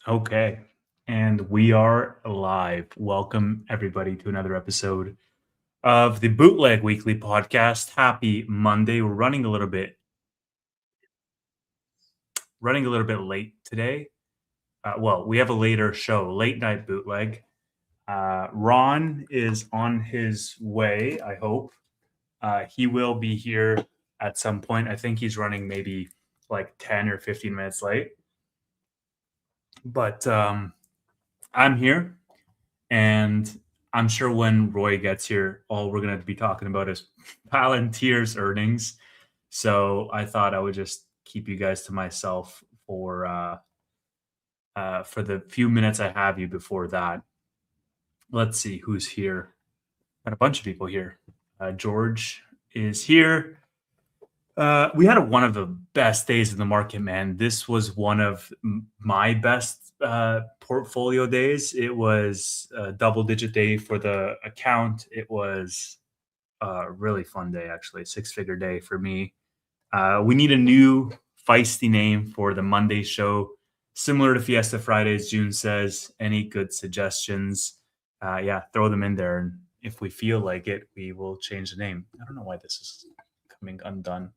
Okay. And we are live. Welcome everybody to another episode of the Bootleg Weekly Podcast. Happy Monday. We're running a little bit late today. Well, we have a later show, late night bootleg. Ron is on his way, I hope. He will be here at some point. I think he's running maybe like 10 or 15 minutes late. But I'm here. And I'm sure when Roy gets here, all we're going to be talking about is Palantir's earnings. So I thought I would just keep you guys to myself for the few minutes I have you before that. Let's see who's here. Got a bunch of people here. George is here. We had one of the best days in the market, man. This was one of my best portfolio days. It was a double-digit day for the account. It was a really fun day, actually, six-figure day for me. We need a new feisty name for the Monday show, similar to Fiesta Fridays. June says, any good suggestions? Yeah, throw them in there, and if we feel like it, we will change the name. I don't know why this is coming undone.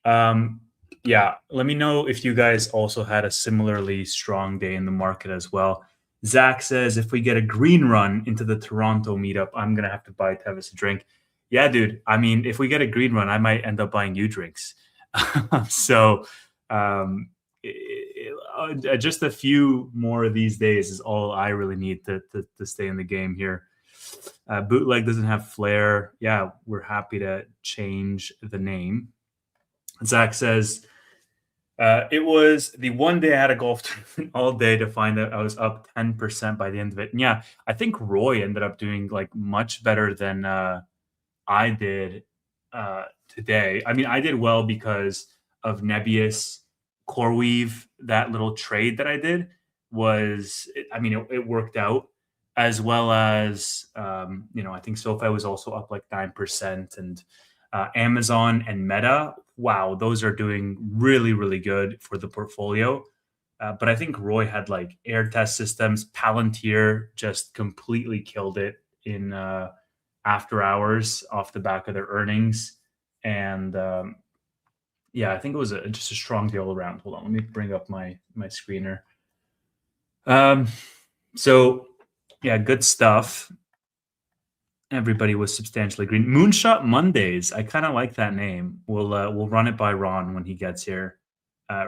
Um, yeah, let me know if you guys also had a similarly strong day in the market as well. Zach says, if we get a green run into the Toronto meetup, I'm gonna have to buy Tevis a drink. Yeah, dude. I mean, if we get a green run, I might end up buying you drinks. so, um, just a few more of these days is all I really need to stay in the game here. Bootleg doesn't have flair. Yeah, we're happy to change the name. Zach says, it was the one day I had a golf tournament all day to find out I was up 10% by the end of it. And yeah, I think Roy ended up doing like much better than I did today. I mean, I did well because of Nebius CoreWeave. That little trade that I did I mean, it worked out as well as, I think SoFi was also up like 9%, and Amazon and Meta. Wow, those are doing really, really good for the portfolio. But I think Roy had like air test systems. Palantir just completely killed it in after hours off the back of their earnings. And yeah, I think it was just a strong deal around. Hold on, let me bring up my screener. So yeah, good stuff. Everybody was substantially green. Moonshot Mondays. I kind of like that name. We'll run it by Ron when he gets here.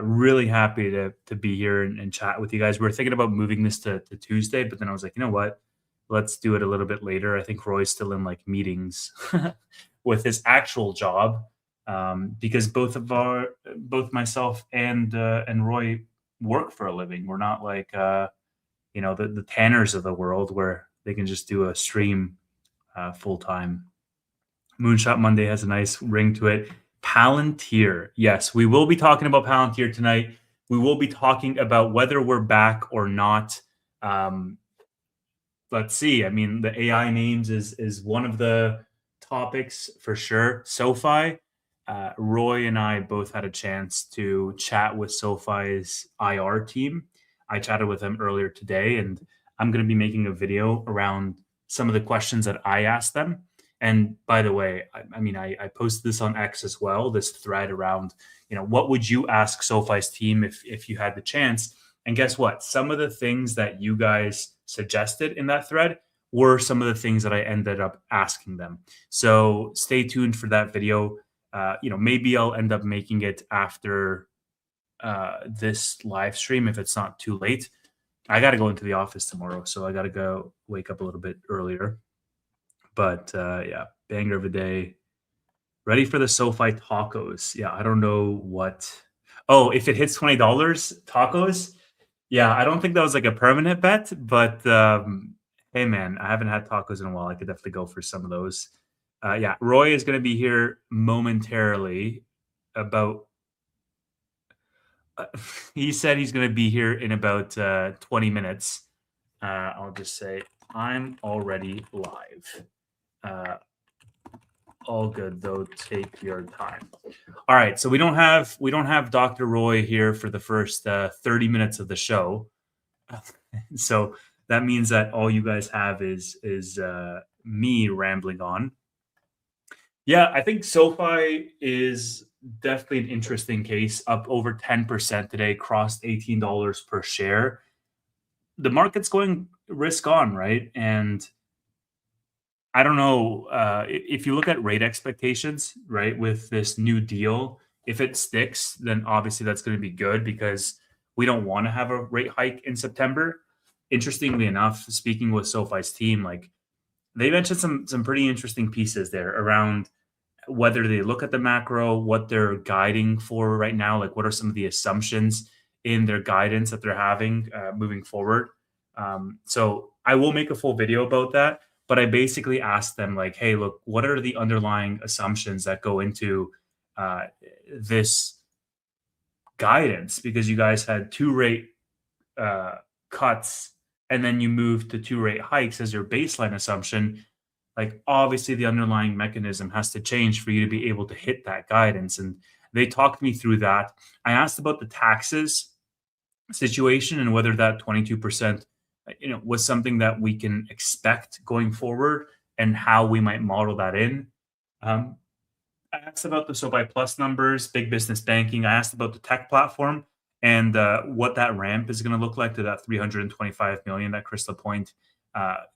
Really happy to be here and chat with you guys. We are thinking about moving this to Tuesday, but then I was like, you know what? Let's do it a little bit later. I think Roy's still in like meetings with his actual job, because both myself and Roy work for a living. We're not like the Tanners of the world where they can just do a stream full time. Moonshot Monday has a nice ring to it. Palantir. Yes, we will be talking about Palantir tonight. We will be talking about whether we're back or not. Let's see. I mean, the AI names is one of the topics for sure. SoFi. Roy and I both had a chance to chat with SoFi's IR team. I chatted with them earlier today, and I'm going to be making a video around some of the questions that I asked them. And by the way, I posted this on X as well, this thread around, what would you ask SoFi's team if you had the chance? And guess what? Some of the things that you guys suggested in that thread were some of the things that I ended up asking them. So stay tuned for that video. Maybe I'll end up making it after this live stream if it's not too late. I got to go into the office tomorrow, so I got to go wake up a little bit earlier. But yeah, banger of a day. Ready for the SoFi tacos. Yeah, I don't know what. Oh, if it hits $20 tacos. Yeah, I don't think that was like a permanent bet, but hey, man, I haven't had tacos in a while. I could definitely go for some of those. Yeah, Roy is going to be here momentarily. He said he's going to be here in about 20 minutes. I'll just say I'm already live. All good though. Take your time. All right, so we don't have Dr. Roy here for the first 30 minutes of the show. So that means that all you guys have is me rambling on. Yeah, I think SoFi is definitely an interesting case, up over 10% today, crossed $18 per share. The market's going risk on, right? And I don't know, if you look at rate expectations, right, with this new deal, if it sticks, then obviously that's gonna be good because we don't wanna have a rate hike in September. Interestingly enough, speaking with SoFi's team, like, they mentioned some pretty interesting pieces there around whether they look at the macro, what they're guiding for right now, like what are some of the assumptions in their guidance that they're having moving forward. So I will make a full video about that, but I basically asked them like, hey, look, what are the underlying assumptions that go into uh, this guidance? Because you guys had two rate uh, cuts and then you moved to two rate hikes as your baseline assumption. Like, obviously, the underlying mechanism has to change for you to be able to hit that guidance. And they talked me through that. I asked about the taxes situation and whether that 22%, was something that we can expect going forward and how we might model that in. Um, I asked about the SoFi Plus numbers, big business banking. I asked about the tech platform and what that ramp is going to look like to that 325 million that Crystal Point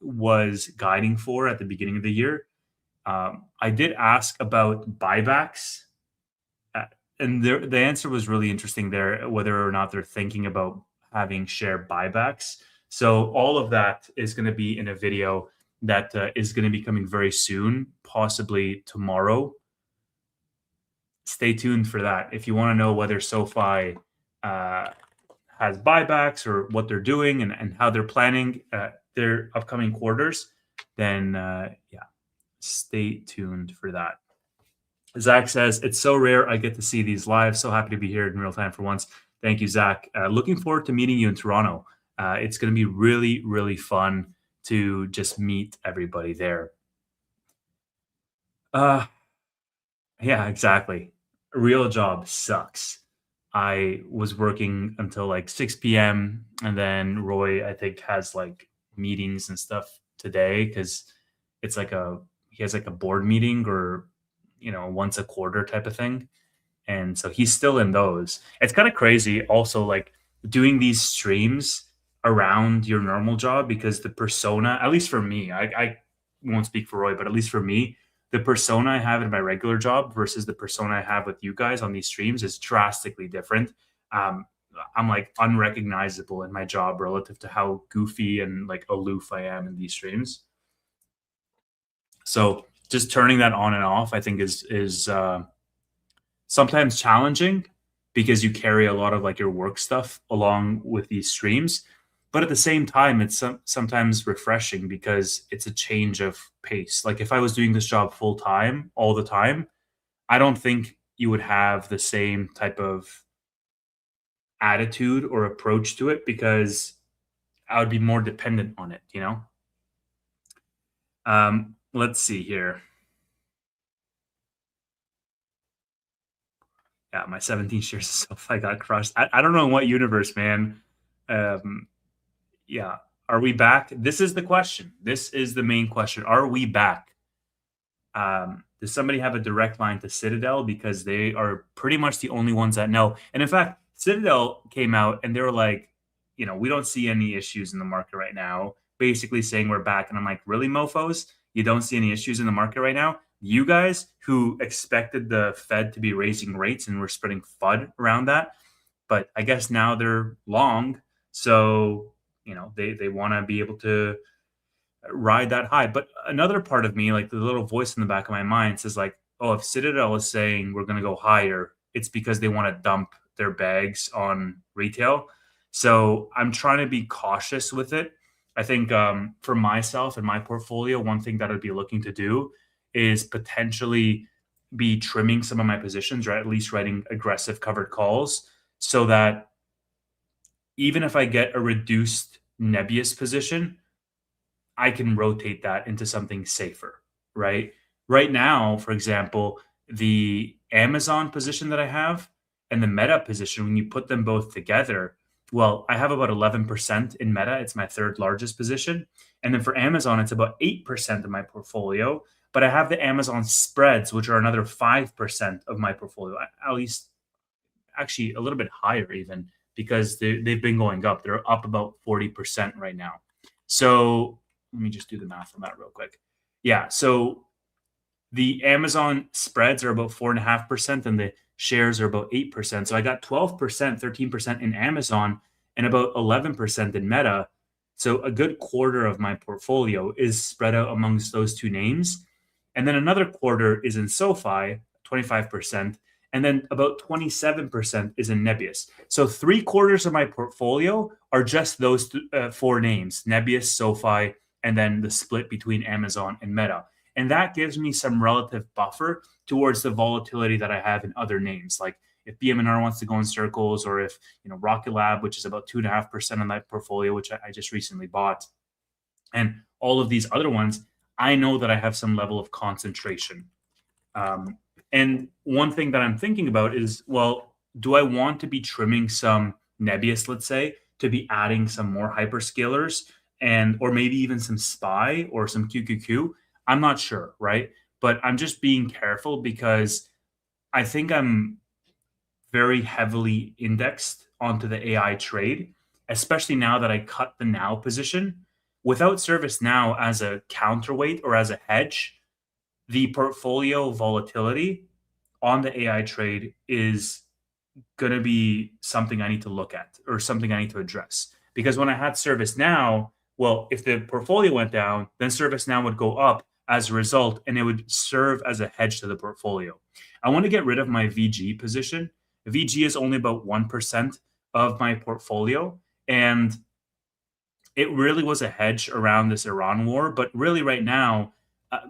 was guiding for at the beginning of the year. I did ask about buybacks, uh, and the answer was really interesting there, whether or not they're thinking about having share buybacks. So all of that is going to be in a video that is going to be coming very soon, possibly tomorrow. Stay tuned for that. If you want to know whether SoFi uh, has buybacks or what they're doing and how they're planning their upcoming quarters, then yeah, stay tuned for that. Zach says, it's so rare I get to see these live. So happy to be here in real time for once. Thank you, Zach. Looking forward to meeting you in Toronto. It's going to be really, really fun to just meet everybody there. Uh, yeah, exactly. Real job sucks. I was working until like 6 p.m. and then Roy, I think, has like meetings and stuff today because it's like he has like a board meeting or once a quarter type of thing. And so he's still in those. It's kind of crazy also like doing these streams around your normal job because the persona, at least for me, I won't speak for Roy, but at least for me, the persona I have in my regular job versus the persona I have with you guys on these streams is drastically different. Um, I'm like unrecognizable in my job relative to how goofy and like aloof I am in these streams. So just turning that on and off, I think is sometimes challenging because you carry a lot of like your work stuff along with these streams. But at the same time, it's sometimes refreshing because it's a change of pace. Like if I was doing this job full time all the time, I don't think you would have the same type of attitude or approach to it because I would be more dependent on it. Let's see here. Yeah, my 17 shares of SoFi got crushed. I don't know in what universe, man. Um, yeah. Are we back? This is the question. This is the main question. Are we back? Does somebody have a direct line to Citadel? Because they are pretty much the only ones that know. And in fact, Citadel came out and they were like, we don't see any issues in the market right now, basically saying we're back. And I'm like, really, mofos? You don't see any issues in the market right now? You guys who expected the Fed to be raising rates and we're spreading FUD around that. But I guess now they're long. So, they want to be able to ride that high. But another part of me, like the little voice in the back of my mind, says like, "Oh, if Citadel is saying we're going to go higher, it's because they want to dump their bags on retail." So I'm trying to be cautious with it. I think for myself and my portfolio, one thing that I'd be looking to do is potentially be trimming some of my positions, or at least writing aggressive covered calls, so that even if I get a reduced Nebius position, I can rotate that into something safer, right? Right now, for example, the Amazon position that I have and the Meta position, when you put them both together, Well, I have about 11% in Meta. It's my third largest position. And then for Amazon, it's about 8% of my portfolio. But I have the Amazon spreads, which are another 5% of my portfolio, at least actually a little bit higher even because they've been going up. They're up about 40% right now. So let me just do the math on that real quick. Yeah. So the Amazon spreads are about 4.5%, and the shares are about 8%. So I got 12%, 13% in Amazon, and about 11% in Meta. So a good quarter of my portfolio is spread out amongst those two names. And then another quarter is in SoFi, 25%. And then about 27% is in Nebius. So three-quarters of my portfolio are just those four names: Nebius, SoFi, and then the split between Amazon and Meta. And that gives me some relative buffer towards the volatility that I have in other names. Like if BMNR wants to go in circles, or if Rocket Lab, which is about 2.5% of my portfolio, which I just recently bought, and all of these other ones, I know that I have some level of concentration. And one thing that I'm thinking about is, well, do I want to be trimming some Nebius, let's say, to be adding some more hyperscalers, and or maybe even some SPY or some QQQ? I'm not sure, right? But I'm just being careful because I think I'm very heavily indexed onto the AI trade, especially now that I cut the now position. Without Service Now as a counterweight or as a hedge, the portfolio volatility on the AI trade is going to be something I need to look at, or something I need to address. Because when I had Service Now, well, if the portfolio went down, then Service Now would go up as a result, and it would serve as a hedge to the portfolio. I want to get rid of my VG position. VG is only about 1% of my portfolio, and it really was a hedge around this Iran war. But really, right now, uh,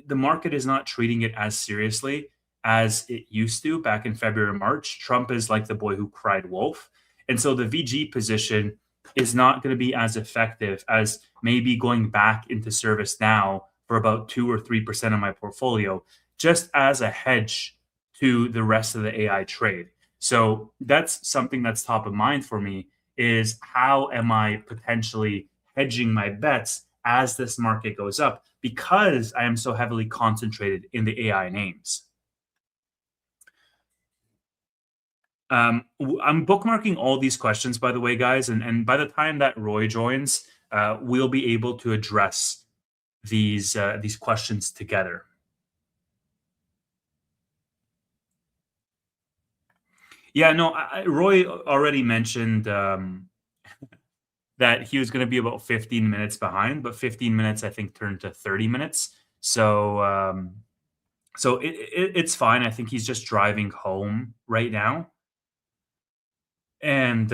the market is not treating it as seriously as it used to back in February, March. Trump is like the boy who cried wolf. And so the VG position is not going to be as effective as maybe going back into Service Now for about 2 or 3% of my portfolio, just as a hedge to the rest of the AI trade. So that's something that's top of mind for me, is how am I potentially hedging my bets as this market goes up, because I am so heavily concentrated in the AI names. I'm bookmarking all these questions, by the way, guys, and by the time that Roy joins, we'll be able to address these questions together. Yeah, no, Roy already mentioned that he was going to be about 15 minutes behind, but 15 minutes I think turned to 30 minutes. So it's fine. I think he's just driving home right now. And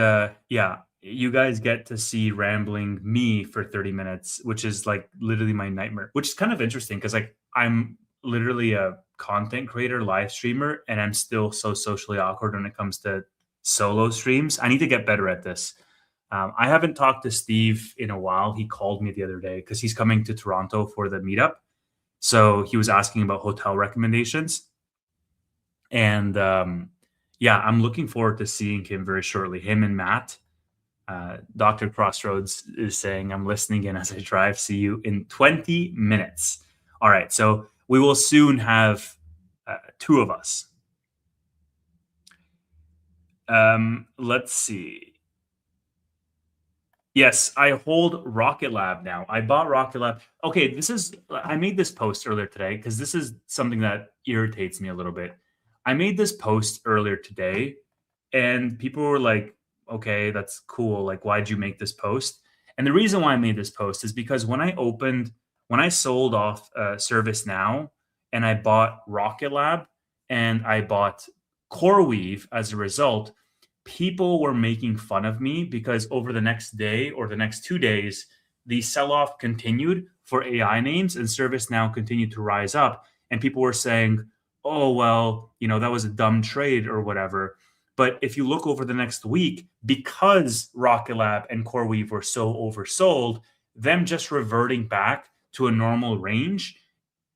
yeah, you guys get to see rambling me for 30 minutes, which is like literally my nightmare, which is kind of interesting because like I'm literally a content creator, live streamer, and I'm still so socially awkward when it comes to solo streams. I need to get better at this. I haven't talked to Steve in a while. He called me the other day because he's coming to Toronto for the meetup. So he was asking about hotel recommendations. And yeah, I'm looking forward to seeing him very shortly. Him and Matt. Dr. Crossroads is saying, I'm listening in as I drive. See you in 20 minutes. All right. So we will soon have two of us. Let's see. Yes, I hold Rocket Lab now. I bought Rocket Lab. Okay, I made this post earlier today because this is something that irritates me a little bit. I made this post earlier today, and people were like, okay, that's cool. Like, why'd you make this post? And the reason why I made this post is because when I sold off Service Now, and I bought Rocket Lab, and I bought CoreWeave as a result, people were making fun of me because over the next day or the next 2 days, the sell off continued for AI names, and Service Now continued to rise up. And people were saying, oh, well, that was a dumb trade or whatever. But if you look over the next week, because Rocket Lab and CoreWeave were so oversold, them just reverting back to a normal range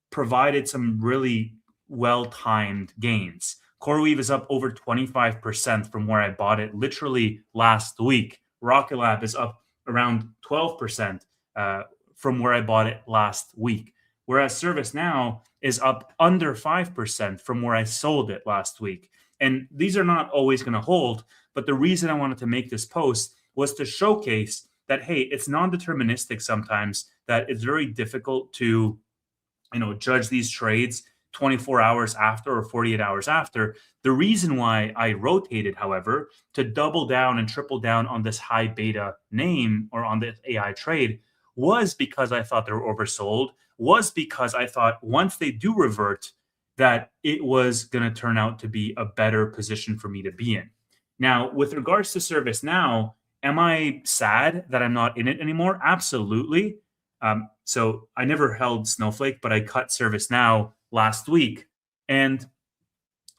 provided some really well timed gains. CoreWeave is up over 25% from where I bought it literally last week. Rocket Lab is up around 12% from where I bought it last week. Whereas ServiceNow is up under 5% from where I sold it last week. And these are not always going to hold. But the reason I wanted to make this post was to showcase that, hey, it's non-deterministic sometimes, that it's very difficult to, judge these trades 24 hours after or 48 hours after. The reason why I rotated, however, to double down and triple down on this high beta name or on this AI trade was because I thought they were oversold, was because I thought once they do revert, that it was going to turn out to be a better position for me to be in. Now, with regards to ServiceNow, am I sad that I'm not in it anymore? Absolutely. So I never held Snowflake, but I cut ServiceNow last week. And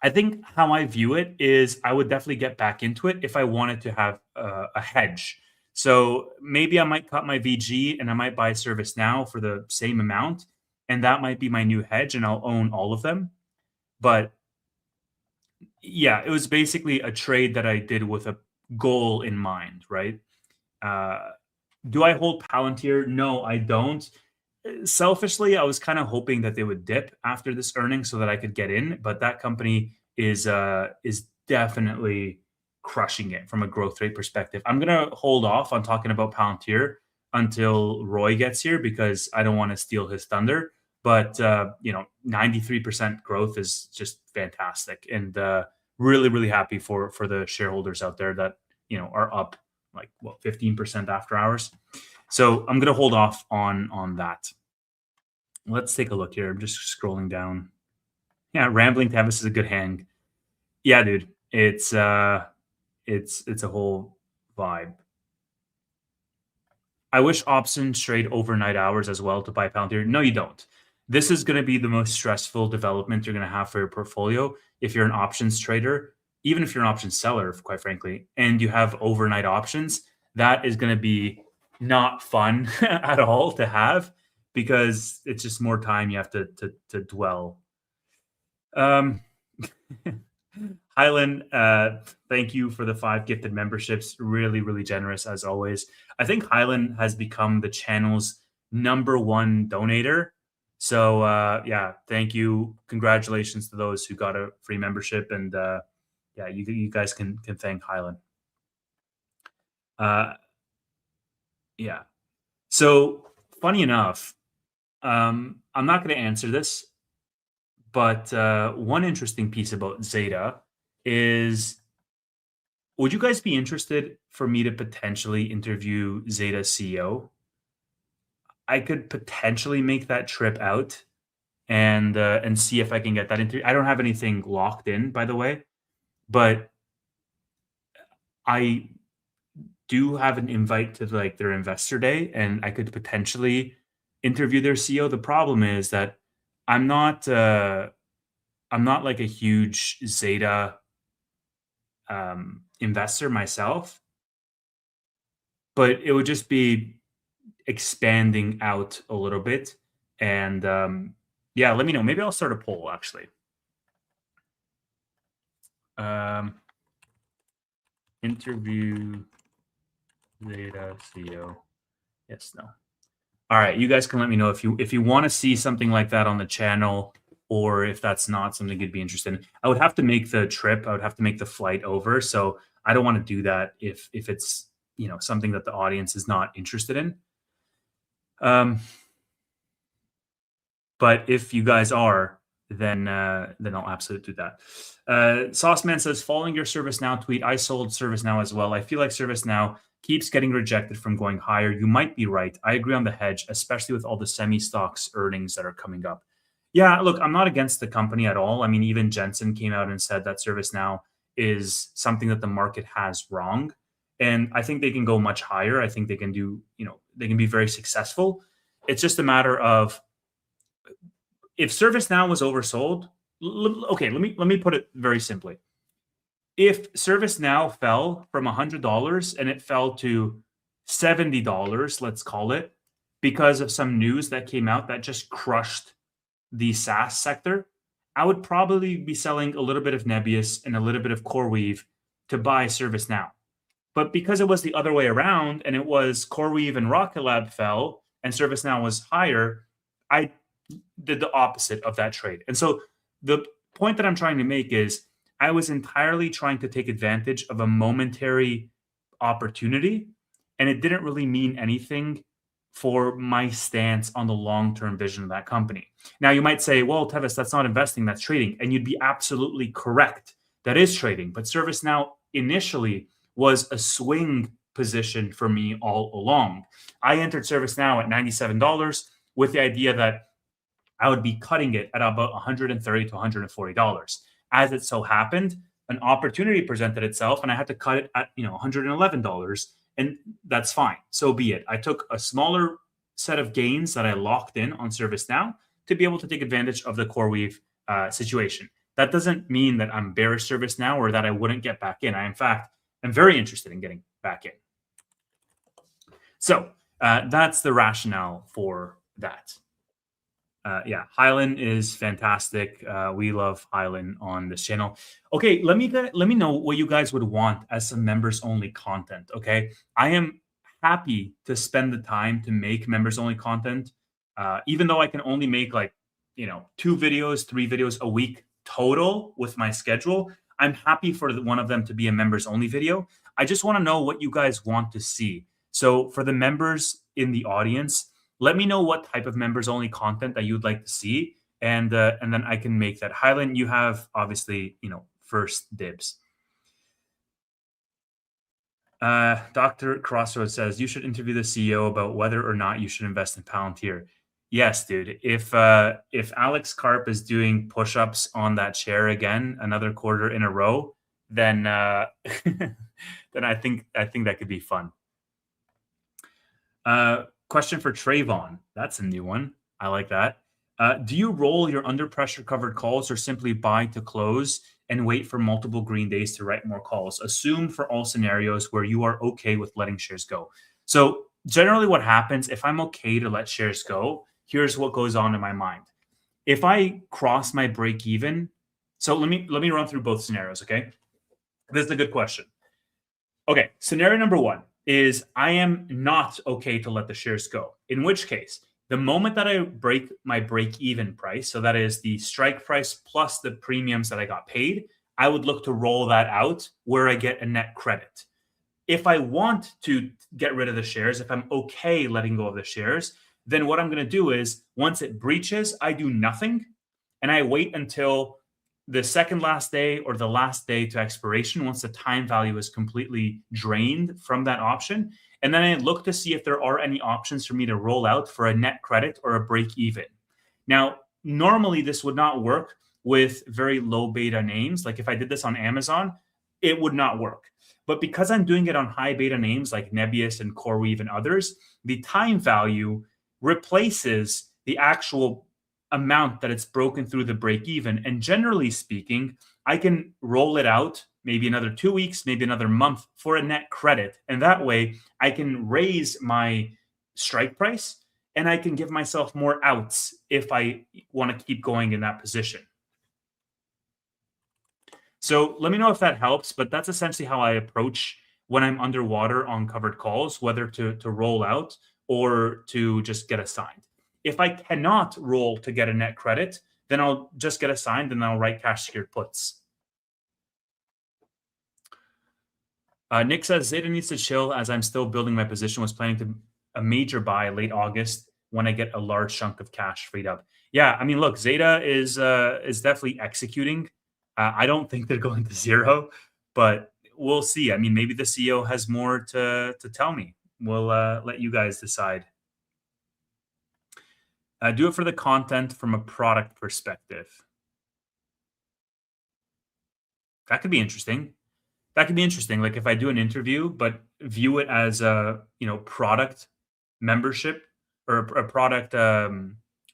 I think how I view it is I would definitely get back into it if I wanted to have a hedge. So maybe I might cut my VG and I might buy ServiceNow for the same amount. And that might be my new hedge and I'll own all of them. But yeah, it was basically a trade that I did with a goal in mind, right? Do I hold Palantir? No, I don't. Selfishly, I was kind of hoping that they would dip after this earning so that I could get in, but that company is definitely crushing it from a growth rate perspective. I'm gonna hold off on talking about Palantir until Roy gets here because I don't want to steal his thunder. But 93% growth is just fantastic, and really, really happy for the shareholders out there that are up like 15% after hours. So I'm gonna hold off on that. Let's take a look here. I'm just scrolling down. Yeah, Rambling Tavis is a good hang. Yeah, dude. It's a whole vibe. I wish options trade overnight hours as well to buy Palantir. No, you don't. This is going to be the most stressful development you're going to have for your portfolio if you're an options trader, even if you're an options seller, quite frankly, and you have overnight options. That is going to be not fun at all to have because it's just more time you have to dwell. Highland, thank you for the 5 gifted memberships. Really, really generous as always. I think Highland has become the channel's #1 donator. So yeah, thank you. Congratulations to those who got a free membership, and yeah, you guys can thank Highland. Yeah. So funny enough, I'm not going to answer this, but one interesting piece about Zeta is, would you guys be interested for me to potentially interview Zeta CEO? I could potentially make that trip out and see if I can get that interview. I don't have anything locked in, by the way, but I do have an invite to like their investor day, and I could potentially interview their CEO. The problem is that I'm not like a huge Zeta investor myself, but it would just be expanding out a little bit. And yeah, let me know. Maybe I'll start a poll actually. Interview Zeta CEO. Yes, no. All right, you guys can let me know if you want to see something like that on the channel, or if that's not something you'd be interested in. I would have to make the trip. I would have to make the flight over. So I don't want to do that if it's something that the audience is not interested in. But if you guys are, then I'll absolutely do that. Sauceman says, following your ServiceNow tweet, I sold ServiceNow as well. I feel like ServiceNow keeps getting rejected from going higher. You might be right. I agree on the hedge, especially with all the semi-stocks earnings that are coming up. Yeah, look, I'm not against the company at all. I mean, even Jensen came out and said that ServiceNow is something that the market has wrong. And I think they can go much higher. I think they can do, they can be very successful. It's just a matter of, if ServiceNow was oversold, okay, let me put it very simply. If ServiceNow fell from $100 and it fell to $70, let's call it, because of some news that came out that just crushed the SaaS sector, I would probably be selling a little bit of Nebius and a little bit of CoreWeave to buy ServiceNow. But because it was the other way around and it was CoreWeave and Rocket Lab fell and ServiceNow was higher, I did the opposite of that trade. And so the point that I'm trying to make is I was entirely trying to take advantage of a momentary opportunity, and it didn't really mean anything for my stance on the long-term vision of that company. Now you might say, well, Tevis, that's not investing, that's trading. And you'd be absolutely correct. That is trading. But ServiceNow initially was a swing position for me all along. I entered ServiceNow at $97 with the idea that I would be cutting it at about $130 to $140. As it so happened, an opportunity presented itself and I had to cut it at $111, and that's fine. So be it. I took a smaller set of gains that I locked in on ServiceNow to be able to take advantage of the CoreWeave situation. That doesn't mean that I'm bearish ServiceNow or that I wouldn't get back in. I, in fact, am very interested in getting back in. So that's the rationale for that. Yeah, Highland is fantastic. We love Highland on this channel. Okay, let me know what you guys would want as some members only content. Okay, I am happy to spend the time to make members only content, even though I can only make like 2 videos, 3 videos a week total with my schedule. I'm happy for one of them to be a members only video. I just want to know what you guys want to see. So for the members in the audience, let me know what type of members only content that you'd like to see, and then I can make that. Highland, you have obviously first dibs. Dr. Crossroads says you should interview the CEO about whether or not you should invest in Palantir. Yes, dude. If Alex Karp is doing push-ups on that chair again another quarter in a row, then then I think that could be fun. Question for Trayvon. That's a new one. I like that. Do you roll your under pressure covered calls or simply buy to close and wait for multiple green days to write more calls? Assume for all scenarios where you are okay with letting shares go. So generally what happens if I'm okay to let shares go, here's what goes on in my mind. If I cross my break even, so let me run through both scenarios, okay? This is a good question. Okay, scenario number 1 is I am not okay to let the shares go. In which case, the moment that I break my break-even price, so that is the strike price plus the premiums that I got paid, I would look to roll that out where I get a net credit. If I want to get rid of the shares, if I'm okay letting go of the shares, then what I'm going to do is once it breaches, I do nothing and I wait until the second last day or the last day to expiration once the time value is completely drained from that option. And then I look to see if there are any options for me to roll out for a net credit or a break even. Now, normally this would not work with very low beta names. Like if I did this on Amazon, it would not work. But because I'm doing it on high beta names like Nebius and CoreWeave and others, the time value replaces the actual amount that it's broken through the break even. And generally speaking, I can roll it out maybe another 2 weeks, maybe another month for a net credit. And that way I can raise my strike price and I can give myself more outs if I want to keep going in that position. So let me know if that helps, but that's essentially how I approach when I'm underwater on covered calls, whether to roll out or to just get assigned. If I cannot roll to get a net credit, then I'll just get assigned and I'll write cash secured puts. Nick says Zeta needs to chill as I'm still building my position. Was planning to a major buy late August when I get a large chunk of cash freed up. Yeah, I mean, look, Zeta is definitely executing. I don't think they're going to zero, but we'll see. I mean, maybe the CEO has more to tell me. We'll let you guys decide. Do it for the content from a product perspective. That could be interesting. That could be interesting. Like if I do an interview, but view it as a product membership or a product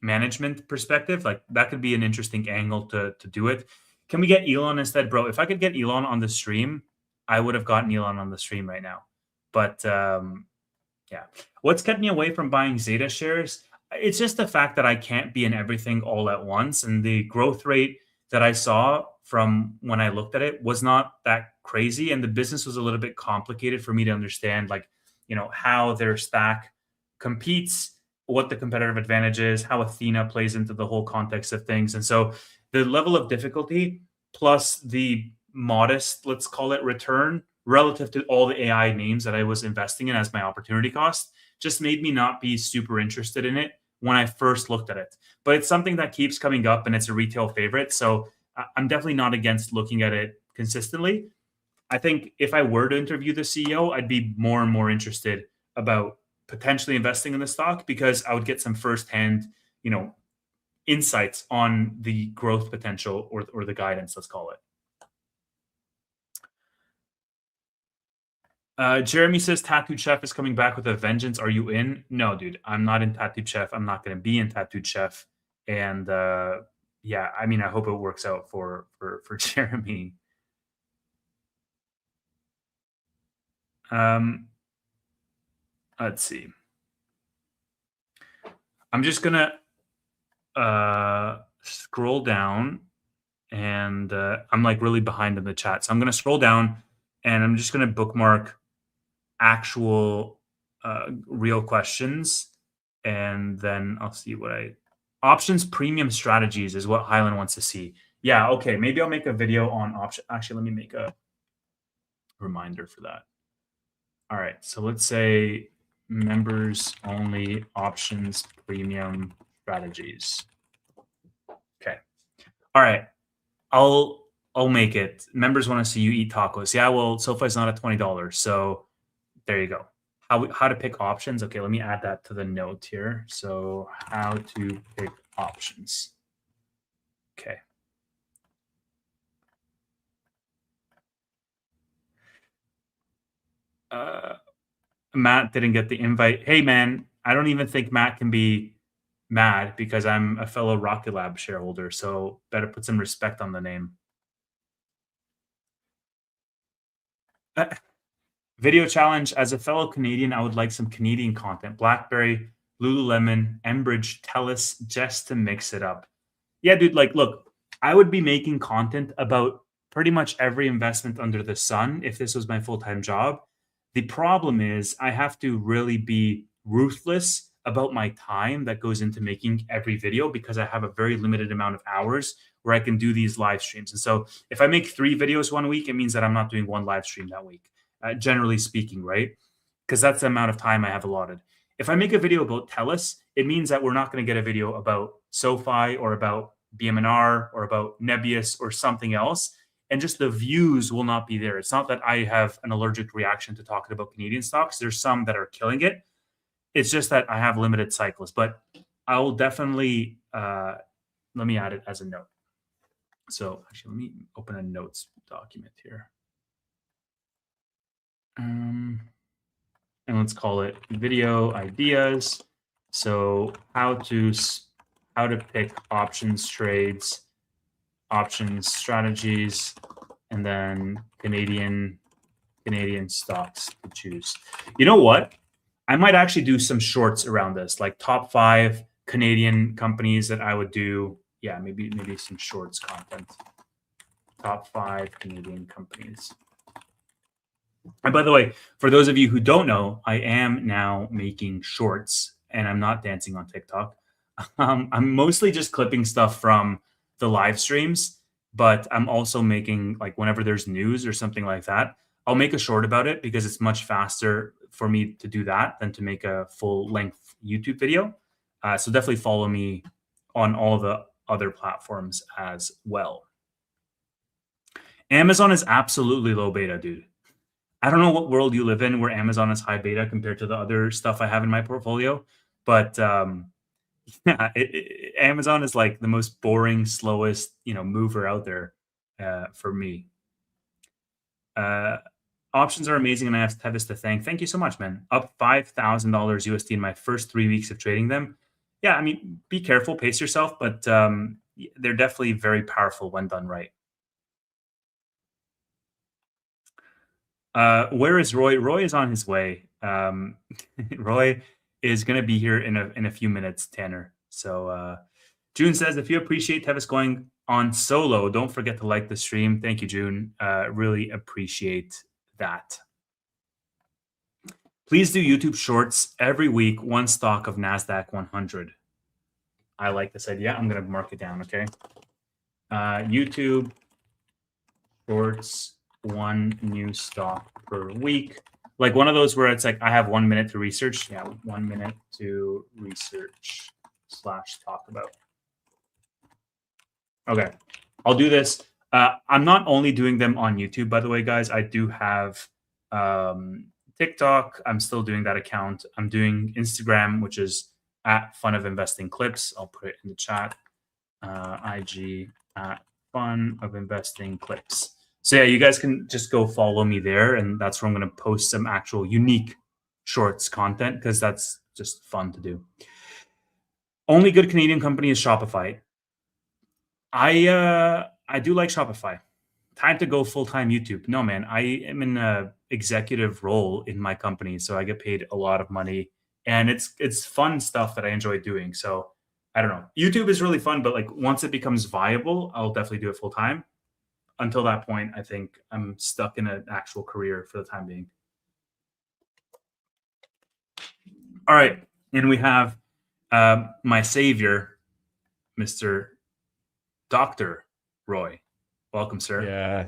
management perspective, like that could be an interesting angle to do it. Can we get Elon instead, bro? If I could get Elon on the stream, I would have gotten Elon on the stream right now. But yeah, what's kept me away from buying Zeta shares? It's just the fact that I can't be in everything all at once, and the growth rate that I saw from when I looked at it was not that crazy, and the business was a little bit complicated for me to understand, like, how their stack competes, what the competitive advantage is, how Athena plays into the whole context of things. And so the level of difficulty plus the modest, let's call it, return relative to all the AI names that I was investing in as my opportunity cost just made me not be super interested in it when I first looked at it. But it's something that keeps coming up and it's a retail favorite. So I'm definitely not against looking at it consistently. I think if I were to interview the CEO, I'd be more and more interested about potentially investing in the stock because I would get some firsthand, you know, insights on the growth potential or the guidance, let's call it. Jeremy says Tattooed Chef is coming back with a vengeance. Are you in? No, dude, I'm not in Tattooed Chef. I'm not going to be in Tattooed Chef. And yeah, I mean, I hope it works out for Jeremy. Um, let's see. I'm just gonna scroll down, and I'm like really behind in the chat, so I'm gonna scroll down, and I'm just gonna bookmark actual real questions, and then I'll see what I options premium strategies is what Highland wants to see. Yeah, okay, maybe I'll make a video on option. Actually, let me make a reminder for that. All right, so let's say members only options premium strategies. Okay. All right. I'll make it. Members want to see you eat tacos. Yeah, well, SoFi's not at $20, so there you go. How to pick options. Okay, let me add that to the note here. So how to pick options. Okay. Matt didn't get the invite. Hey man, I don't even think Matt can be mad because I'm a fellow Rocket Lab shareholder, so better put some respect on the name. Video challenge. As a fellow Canadian, I would like some Canadian content. BlackBerry, Lululemon, Enbridge, TELUS, just to mix it up. Yeah, dude, like, look, I would be making content about pretty much every investment under the sun if this was my full-time job. The problem is I have to really be ruthless about my time that goes into making every video because I have a very limited amount of hours where I can do these live streams. And so if I make 3 videos one week, it means that I'm not doing one live stream that week, generally speaking, right? Because that's the amount of time I have allotted. If I make a video about TELUS, it means that we're not going to get a video about SoFi or about BMNR or about Nebius or something else. And just the views will not be there. It's not that I have an allergic reaction to talking about Canadian stocks. There's some that are killing it. It's just that I have limited cycles, but I will definitely let me add it as a note. So actually, let me open a notes document here. And let's call it video ideas. So how to pick options trades, options strategies, and then Canadian stocks to choose. You know what? I might actually do some shorts around this, like top 5 Canadian companies that I would do. Yeah, maybe some shorts content. Top 5 Canadian companies. And by the way, for those of you who don't know, I am now making shorts and I'm not dancing on TikTok. I'm mostly just clipping stuff from the live streams, but I'm also making, like, whenever there's news or something like that, I'll make a short about it because it's much faster for me to do that than to make a full length YouTube video. So definitely follow me on all the other platforms as well. Amazon is absolutely low beta, dude. I don't know what world you live in where Amazon is high beta compared to the other stuff I have in my portfolio, but yeah, Amazon is like the most boring, slowest, mover out there for me. Options are amazing, and I have this to thank. Thank you so much, man. Up $5,000 USD in my first 3 weeks of trading them. Yeah, I mean, be careful, pace yourself, but they're definitely very powerful when done right. Where is Roy? Roy is on his way. Roy is going to be here in a few minutes, Tanner. So June says, if you appreciate Tevis going on solo, don't forget to like the stream. Thank you, June. Really appreciate that. Please do YouTube shorts every week, one stock of NASDAQ 100. I like this idea. I'm going to mark it down, okay? YouTube shorts, one new stock per week. Like one of those where it's like, I have 1 minute to research. Yeah, 1 minute to research / talk about. Okay, I'll do this. I'm not only doing them on YouTube, by the way, guys. I do have TikTok. I'm still doing that account. I'm doing Instagram, which is at Fun of Investing Clips. I'll put it in the chat. IG at Fun of Investing Clips. So yeah, you guys can just go follow me there, and that's where I'm going to post some actual unique shorts content because that's just fun to do. Only good Canadian company is Shopify. I do like Shopify. Time to go full-time YouTube. No, man, I am in a executive role in my company, so I get paid a lot of money, and it's fun stuff that I enjoy doing. So I don't know. YouTube is really fun, but like once it becomes viable, I'll definitely do it full-time. Until that point, I think I'm stuck in an actual career for the time being. All right, and we have my savior, Mr. Dr. Roy. Welcome, sir. Yeah.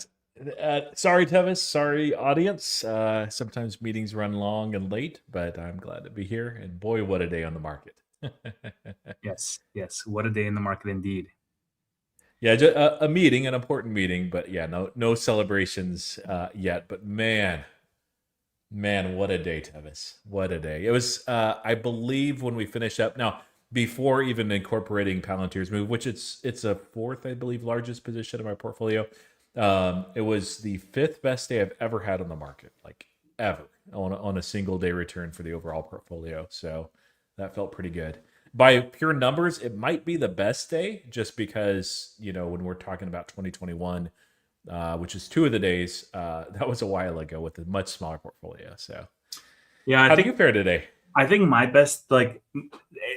Sorry, Tevis. Sorry, audience. Sometimes meetings run long and late, but I'm glad to be here. And boy, what a day on the market. Yes. What a day in the market indeed. Yeah, a meeting, an important meeting, but yeah, no celebrations yet. But man, what a day, Tevis. What a day. It was, I believe, when we finish up now. Before even incorporating Palantir's move, which it's a fourth, I believe, largest position of my portfolio. It was the 5th best day I've ever had on the market, like ever, on a single day return for the overall portfolio. So that felt pretty good. By pure numbers, it might be the best day, just because when we're talking about 2021, which is 2 of the days, that was a while ago with a much smaller portfolio. So yeah, how do you fare today? I think my best,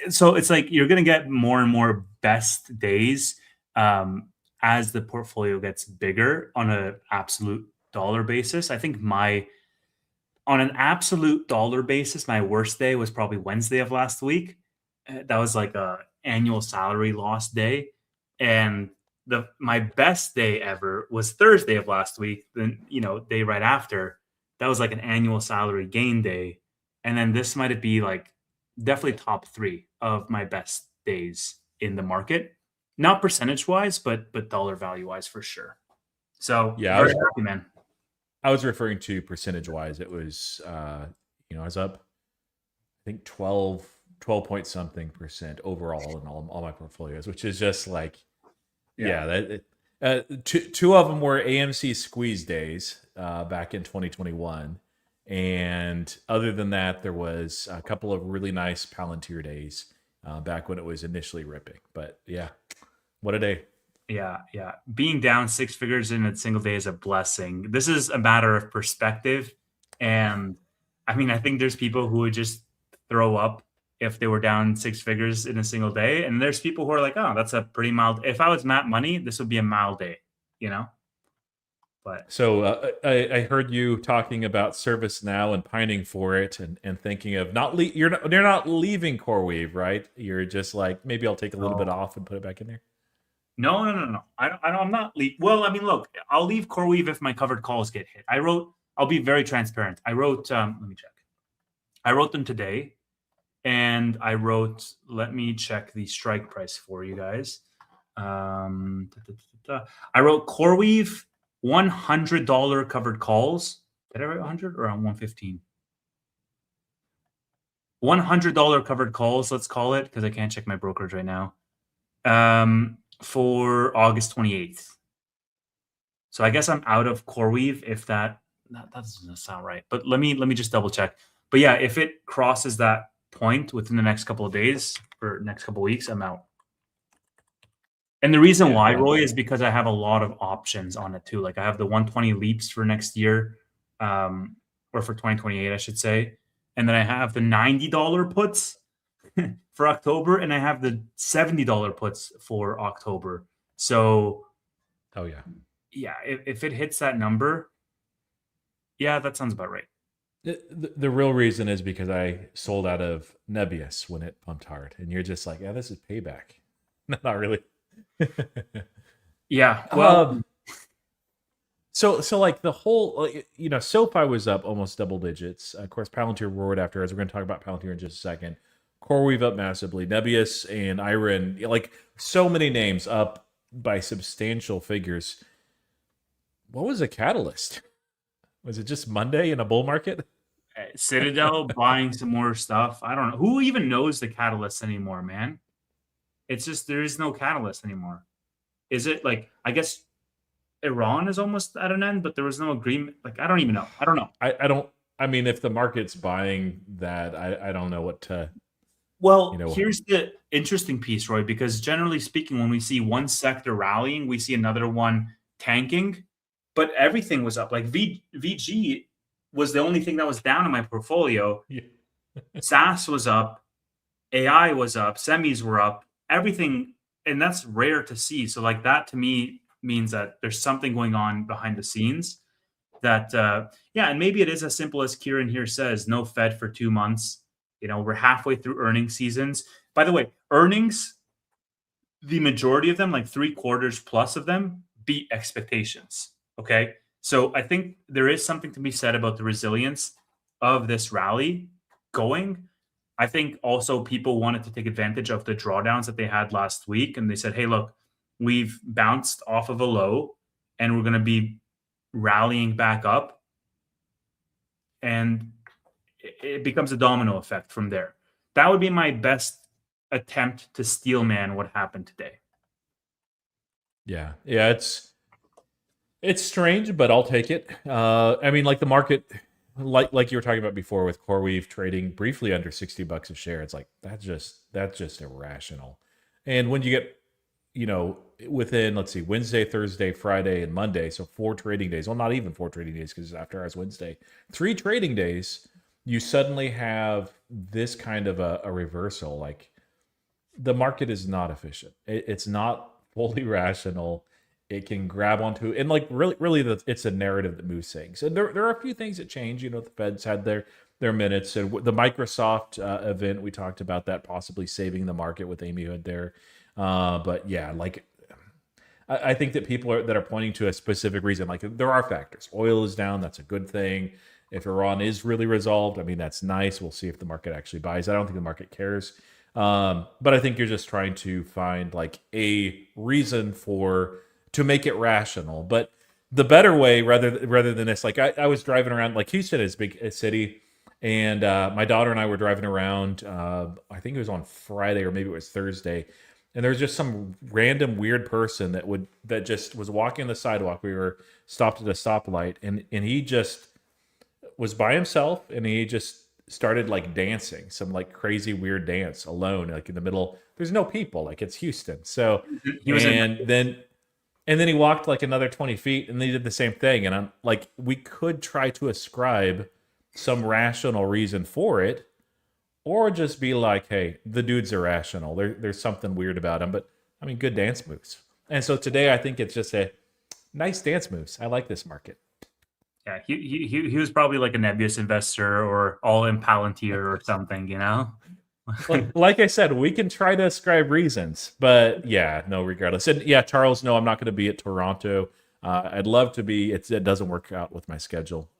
so it's like you're going to get more and more best days as the portfolio gets bigger on an absolute dollar basis. I think on an absolute dollar basis, my worst day was probably Wednesday of last week. That was like a annual salary loss day. And my best day ever was Thursday of last week. Then, day right after, that was like an annual salary gain day. And then this might be like definitely top 3 of my best days in the market. Not percentage wise, but dollar value wise for sure. So yeah, very happy, man. I was referring to percentage wise. It was, I was up, I think 12 point something percent overall in all my portfolios, which is just like, two of them were AMC squeeze days back in 2021. And other than that, there was a couple of really nice Palantir days back when it was initially ripping. But yeah, what a day. Yeah. Being down 6 figures in a single day is a blessing. This is a matter of perspective. And I mean, I think there's people who would just throw up if they were down 6 figures in a single day. And there's people who are like, oh, that's a pretty mild. If I was Matt Money, this would be a mild day, But so I heard you talking about ServiceNow and pining for it and thinking of you're not leaving CoreWeave, right? You're just like, maybe I'll take a little bit off and put it back in there. No. I'm not well, I mean, look, I'll leave CoreWeave if my covered calls get hit. I'll be very transparent. I wrote, let me check. I wrote them today, and let me check the strike price for you guys. I wrote CoreWeave $100 covered calls. Did I write 100 or on 115? $100 covered calls, let's call it, because I can't check my brokerage right now. For August 28th. So I guess I'm out of CoreWeave if that doesn't sound right. But let me just double check. But yeah, if it crosses that point within the next couple of days or next couple of weeks, I'm out. And the reason why, Roy, is because I have a lot of options on it too. Like I have the 120 leaps for next year, or for 2028, I should say. And then I have the $90 puts for October, and I have the $70 puts for October. So Oh yeah. yeah, if it hits that number, yeah, that sounds about right. The real reason is because I sold out of Nebius when it pumped hard, and you're just like, yeah, this is payback. Not really. Yeah, well, um, so like the whole, SoFi was up almost double digits. Of course, Palantir roared after, as we're going to talk about Palantir in just a second. CoreWeave up massively. Nebius and Iron, like so many names up by substantial figures. What was the catalyst? Was it just Monday in a bull market? Citadel buying some more stuff. I don't know who even knows the catalyst anymore, man. It's just there is no catalyst anymore. Is it like I guess Iran is almost at an end, but there was no agreement. Like I don't even know. I don't know. I don't. I mean, if the market's buying that, I don't know what to. Well, here's the interesting piece, Roy, because generally speaking, when we see one sector rallying, we see another one tanking, but everything was up. Like VG was the only thing that was down in my portfolio. Yeah. SaaS was up, AI was up, semis were up, everything, and that's rare to see. So, like that to me means that there's something going on behind the scenes. That yeah, and maybe it is as simple as Kieran here says, no Fed for 2 months. We're halfway through earnings seasons. By the way, earnings, the majority of them, like 3/4 plus of them, beat expectations. Okay. So I think there is something to be said about the resilience of this rally going. I think also people wanted to take advantage of the drawdowns that they had last week. And they said, hey, look, we've bounced off of a low and we're going to be rallying back up. And it becomes a domino effect from there. That would be my best attempt to steel man what happened today. Yeah, it's strange, but I'll take it. I mean, like the market, like you were talking about before with CoreWeave trading briefly under $60 a share. It's like that's just irrational. And when you get, within, let's see, Wednesday, Thursday, Friday, and Monday, so 4 trading days. Well, not even 4 trading days because after hours Wednesday, 3 trading days. You suddenly have this kind of a reversal. Like the market is not efficient. It's not fully rational. It can grab onto, and like really, it's a narrative that moves things. And there are a few things that change. The Fed's had their minutes, and the Microsoft event, we talked about that possibly saving the market with Amy Hood there. But yeah, like I think that people that are pointing to a specific reason, like there are factors. Oil is down. That's a good thing. If Iran is really resolved, I mean, that's nice. We'll see if the market actually buys. I don't think the market cares. But I think you're just trying to find like a reason to make it rational. But the better way, rather than this, like I was driving around, like Houston is a big city, and my daughter and I were driving around. I think it was on Friday or maybe it was Thursday, and there was just some random weird person that just was walking the sidewalk. We were stopped at a stoplight, and he just was by himself, and he just started like dancing some like crazy weird dance alone, like in the middle. There's no people, like it's Houston. So He was then he walked like another 20 feet and they did the same thing. And I'm like, we could try to ascribe some rational reason for it, or just be like, hey, the dude's irrational. There's something weird about him. But I mean, good dance moves. And so today I think it's just a nice dance moves. I like this market. Yeah, he was probably like a Nebius investor or all in Palantir or something, Like I said, we can try to ascribe reasons, but yeah, no, regardless. And yeah, Charles, no, I'm not going to be at Toronto. I'd love to be. It doesn't work out with my schedule,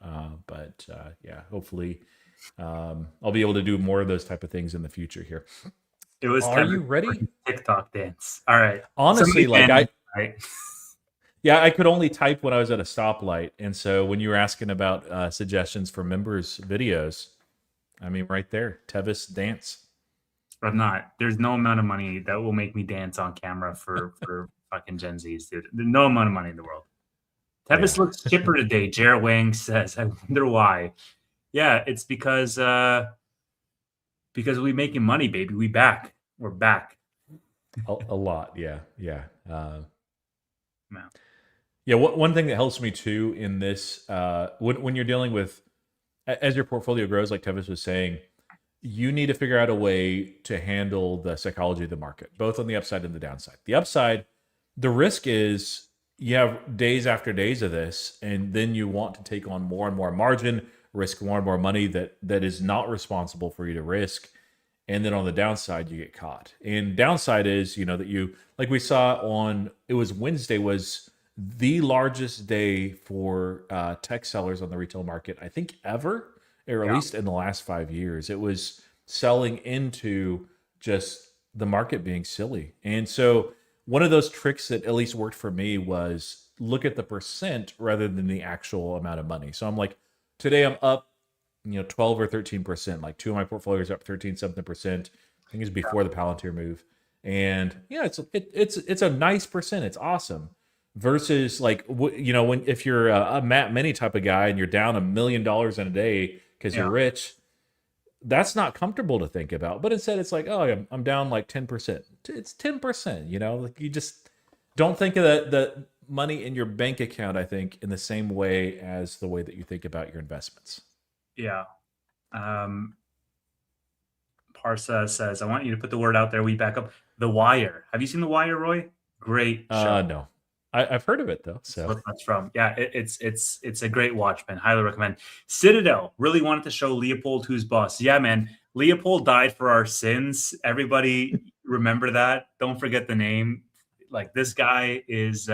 but yeah, hopefully I'll be able to do more of those type of things in the future here. It was. Are you ready? TikTok dance. All right. Honestly, right? Yeah, I could only type when I was at a stoplight, and so when you were asking about suggestions for members' videos, I mean, right there, Tevis dance. I'm not. There's no amount of money that will make me dance on camera for fucking Gen Zs, dude. There's no amount of money in the world. Tevis looks chipper today. Jared Wang says. I wonder why. Yeah, it's because we making money, baby. We're back. A lot, yeah. Yeah, one thing that helps me too in this, when you're dealing with, as your portfolio grows, like Tevis was saying, you need to figure out a way to handle the psychology of the market, both on the upside and the downside. The upside, The risk is you have days after days of this, and then you want to take on more and more margin, risk more and more money that is not responsible for you to risk. And then on the downside, you get caught. And downside is, that you, like we saw on, it was Wednesday, was the largest day for tech sellers on the retail market, I think ever, or at Yeah. least in the last 5 years. It was selling into just the market being silly. And so one of those tricks that at least worked for me was look at the percent rather than the actual amount of money. So I'm like, today I'm up 12 or 13%. Like two of my portfolios are up 13 something percent. I think it's before the Palantir move. And yeah, it's a nice percent. It's awesome. Versus like when if you're a Matt Many type of guy and you're down $1 million in a day because you're Yeah. rich, that's not comfortable to think about. But instead, it's like, oh, I'm down like 10%. It's 10%. Like you just don't think of the money in your bank account, I think, in the same way as the way that you think about your investments. Yeah. Parsa says, I want you to put the word out there. We back up. The Wire. Have you seen The Wire, Roy? Great show. No, I've heard of it though. That's So what that's from. Yeah, it's a great watch, man. Highly recommend. Citadel really wanted to show Leopold who's boss. Yeah, man. Leopold died for our sins. Everybody remember that. Don't forget the name. Like this guy is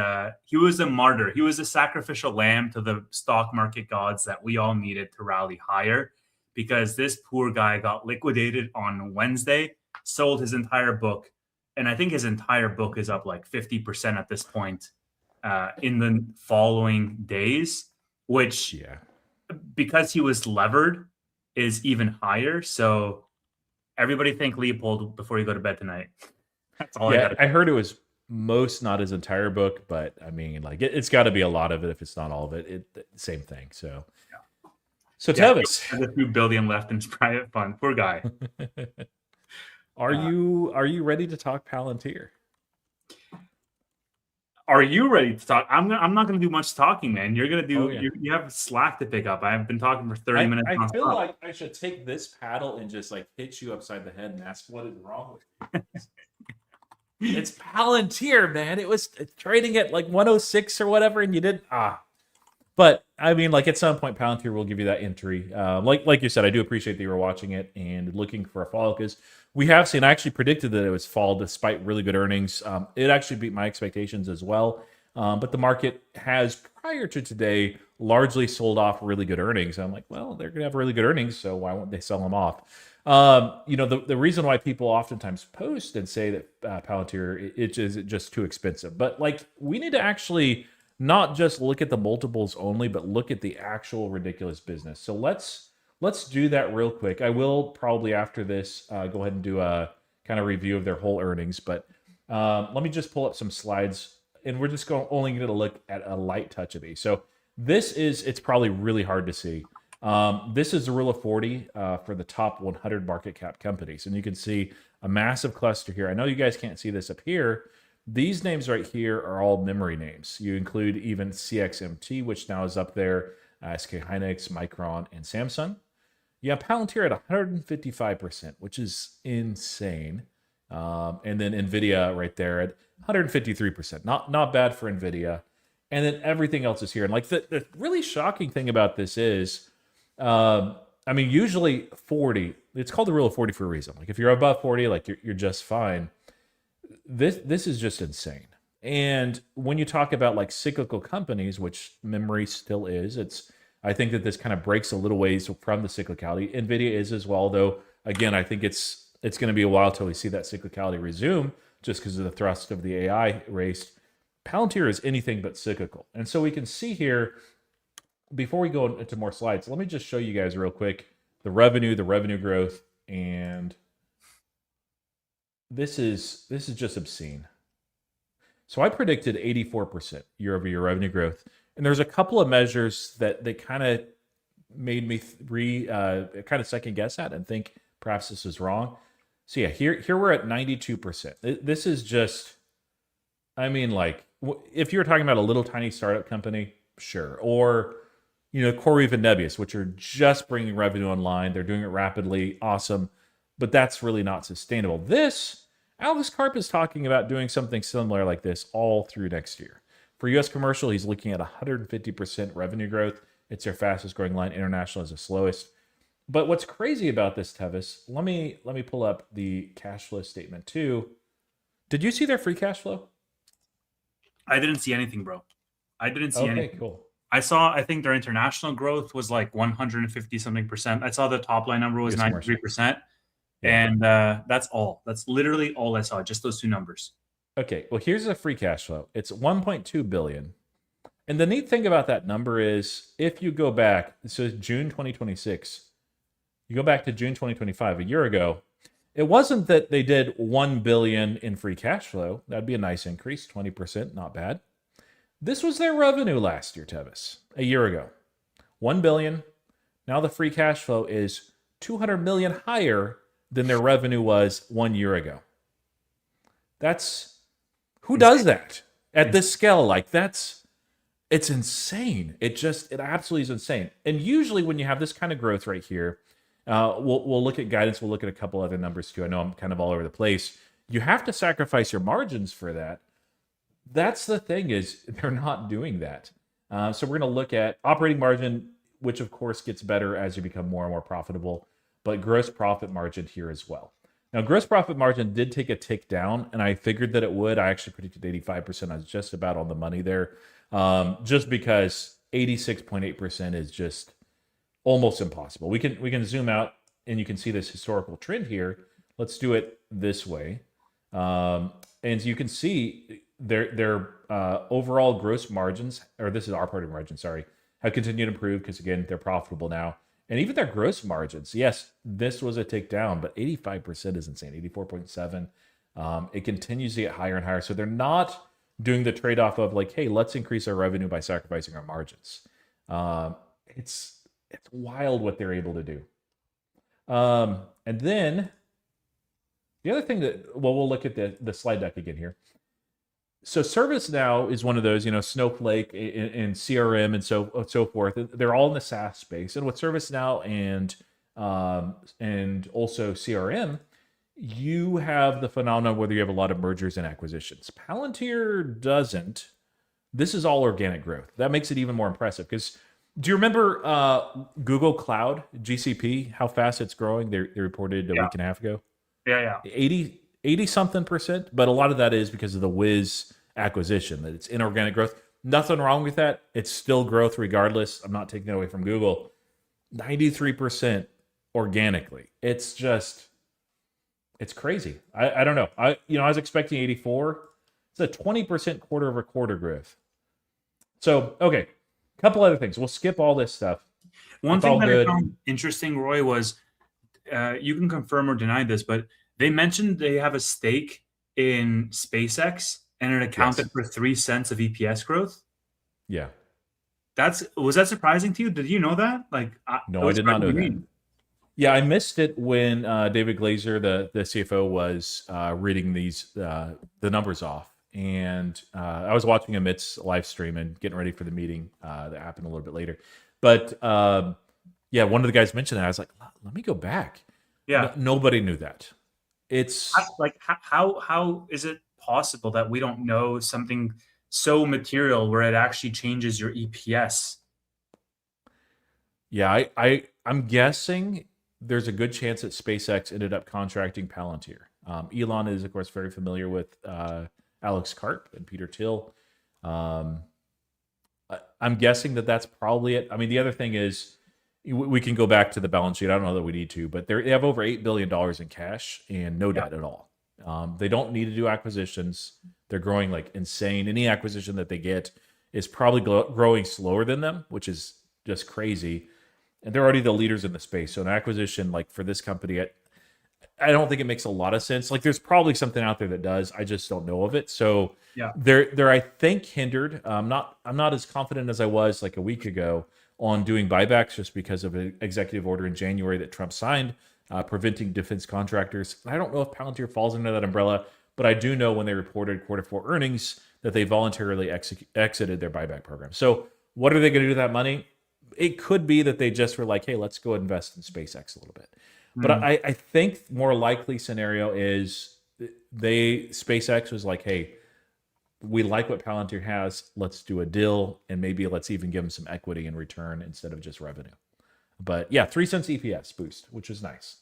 he was a martyr. He was a sacrificial lamb to the stock market gods that we all needed to rally higher, because this poor guy got liquidated on Wednesday, sold his entire book, and I think his entire book is up like 50% at this point in the following days, which, yeah, because he was levered, is even higher. So everybody thank Leopold before you go to bed tonight. That's all I yeah. got. I heard it was most, not his entire book, but I mean, like it's got to be a lot of it if it's not all of it. Same thing. So, so Yeah, Tevis, he has a few billion left in his private fund. Poor guy. are you ready to talk Palantir? Are you ready to talk? I'm not going to do much talking, man. You're going to do. Oh, yeah. You have Slack to pick up. I've been talking for 30 minutes. I feel nonstop. like I should take this paddle and just like hit you upside the head and ask what is wrong with you. It's Palantir, man. It was trading at like 106 or whatever, and you didn't. But I mean, like at some point, Palantir will give you that entry. Like you said, I do appreciate that you were watching it and looking for a follow, because we have seen. I actually predicted that it was fall despite really good earnings. It actually beat my expectations as well. But the market has, prior to today, largely sold off really good earnings. I'm like, well, they're going to have really good earnings, so why won't they sell them off? The reason why people oftentimes post and say that Palantir it is just too expensive, but like we need to actually not just look at the multiples only, but look at the actual ridiculous business. So let's do that real quick. I will probably after this go ahead and do a kind of review of their whole earnings, but let me just pull up some slides, and we're just only going to look at a light touch of these. So it's probably really hard to see. This is the rule of 40 for the top 100 market cap companies. And you can see a massive cluster here. I know you guys can't see this up here. These names right here are all memory names. You include even CXMT, which now is up there, SK Hynix, Micron, and Samsung. You have Palantir at 155%, which is insane. And then NVIDIA right there at 153%. Not bad for NVIDIA. And then everything else is here. And like the really shocking thing about this is, I mean, usually 40, it's called the rule of 40 for a reason. Like if you're above 40, like you're just fine. This is just insane. And when you talk about like cyclical companies, which memory still is, I think that this kind of breaks a little ways from the cyclicality. NVIDIA is as well, though. Again, I think it's going to be a while till we see that cyclicality resume, just because of the thrust of the AI race. Palantir is anything but cyclical. And so we can see here, before we go into more slides, let me just show you guys real quick the revenue growth, and this is just obscene. So I predicted 84% year-over-year revenue growth, and there's a couple of measures that they kind of made me kind of second guess at and think perhaps this is wrong. So yeah, here we're at 92%. This is just, I mean, like if you're talking about a little tiny startup company, sure, or CoreWeave and Nebius, which are just bringing revenue online, they're doing it rapidly, awesome, but that's really not sustainable. This, Alex Karp is talking about doing something similar like this all through next year. For U.S. commercial, he's looking at 150% revenue growth. It's their fastest growing line. International is the slowest. But what's crazy about this, Tevis? Let me pull up the cash flow statement too. Did you see their free cash flow? I didn't see anything, bro. I didn't see Okay, anything. cool. I think their international growth was like 150 something percent. I saw the top line number was US commercial. 93%. Yeah. And that's all. That's literally all I saw, just those two numbers. Okay, well, here's the free cash flow. It's 1.2 billion. And the neat thing about that number is if you go back, so June 2026, you go back to June 2025, a year ago, it wasn't that they did 1 billion in free cash flow. That'd be a nice increase, 20%, not bad. This was their revenue last year, Tevis, a year ago. 1 billion. Now the free cash flow is 200 million higher than their revenue was 1 year ago. Who does that at this scale? Like it's insane. It absolutely is insane. And usually when you have this kind of growth right here, we'll look at guidance. We'll look at a couple other numbers too. I know I'm kind of all over the place. You have to sacrifice your margins for that. That's the thing, is they're not doing that. So we're going to look at operating margin, which of course gets better as you become more and more profitable, but gross profit margin here as well. Now, gross profit margin did take a tick down, and I figured that it would. I actually predicted 85%. I was just about on the money there, just because 86.8% is just almost impossible. We can zoom out, and you can see this historical trend here. Let's do it this way, and you can see their overall gross margins, or this is operating margin, sorry, have continued to improve because again they're profitable now. And even their gross margins, yes, this was a tick down, but 85% is insane. 84.7. It continues to get higher and higher. So they're not doing the trade-off of like, hey, let's increase our revenue by sacrificing our margins. It's wild what they're able to do. And then the other thing we'll look at the slide deck again here. So ServiceNow is one of those, Snowflake and CRM and so forth. They're all in the SaaS space. And with ServiceNow and also CRM, you have the phenomenon whether you have a lot of mergers and acquisitions. Palantir doesn't. This is all organic growth. That makes it even more impressive because do you remember Google Cloud, GCP, how fast it's growing? They reported a week and a half ago. Yeah. 80 something percent, but a lot of that is because of the Wiz acquisition, that it's inorganic growth. Nothing wrong with that. It's still growth regardless. I'm not taking that away from Google. 93% organically. It's crazy. I don't know. I was expecting 84. It's a 20% quarter over quarter growth. So, okay. A couple other things. We'll skip all this stuff. One thing that I found interesting, Roy, was you can confirm or deny this, but they mentioned they have a stake in SpaceX and it accounted for 3 cents of EPS growth. Yeah. Was that surprising to you? Did you know that? No, I did not know that. Yeah, I missed it when David Glazer, the CFO, was reading the numbers off. And I was watching Amit's live stream and getting ready for the meeting that happened a little bit later. But yeah, one of the guys mentioned that. I was like, let me go back. Yeah. Nobody knew that. It's how is it possible that we don't know something so material where it actually changes your EPS? Yeah, I'm guessing there's a good chance that SpaceX ended up contracting Palantir. Elon is, of course, very familiar with Alex Karp and Peter Thiel. I'm guessing that's probably it. I mean, the other thing is we can go back to the balance sheet. I don't know that we need to, but they have over $8 billion in cash and no debt at all. They don't need to do acquisitions. They're growing like insane. Any acquisition that they get is probably growing slower than them, which is just crazy. And they're already the leaders in the space. So an acquisition like for this company, I don't think it makes a lot of sense. Like there's probably something out there that does. I just don't know of it. So yeah, they're I think hindered. I'm not as confident as I was like a week ago on doing buybacks just because of an executive order in January that Trump signed preventing defense contractors. I don't know if Palantir falls under that umbrella, but I do know when they reported quarter 4 earnings that they voluntarily exited their buyback program. So what are they going to do with that money? It could be that they just were like, hey, let's go invest in SpaceX a little bit. But I think more likely scenario is SpaceX was like, hey, we like what Palantir has. Let's do a deal, and maybe let's even give them some equity in return instead of just revenue. But yeah, 3 cents EPS boost, which is nice.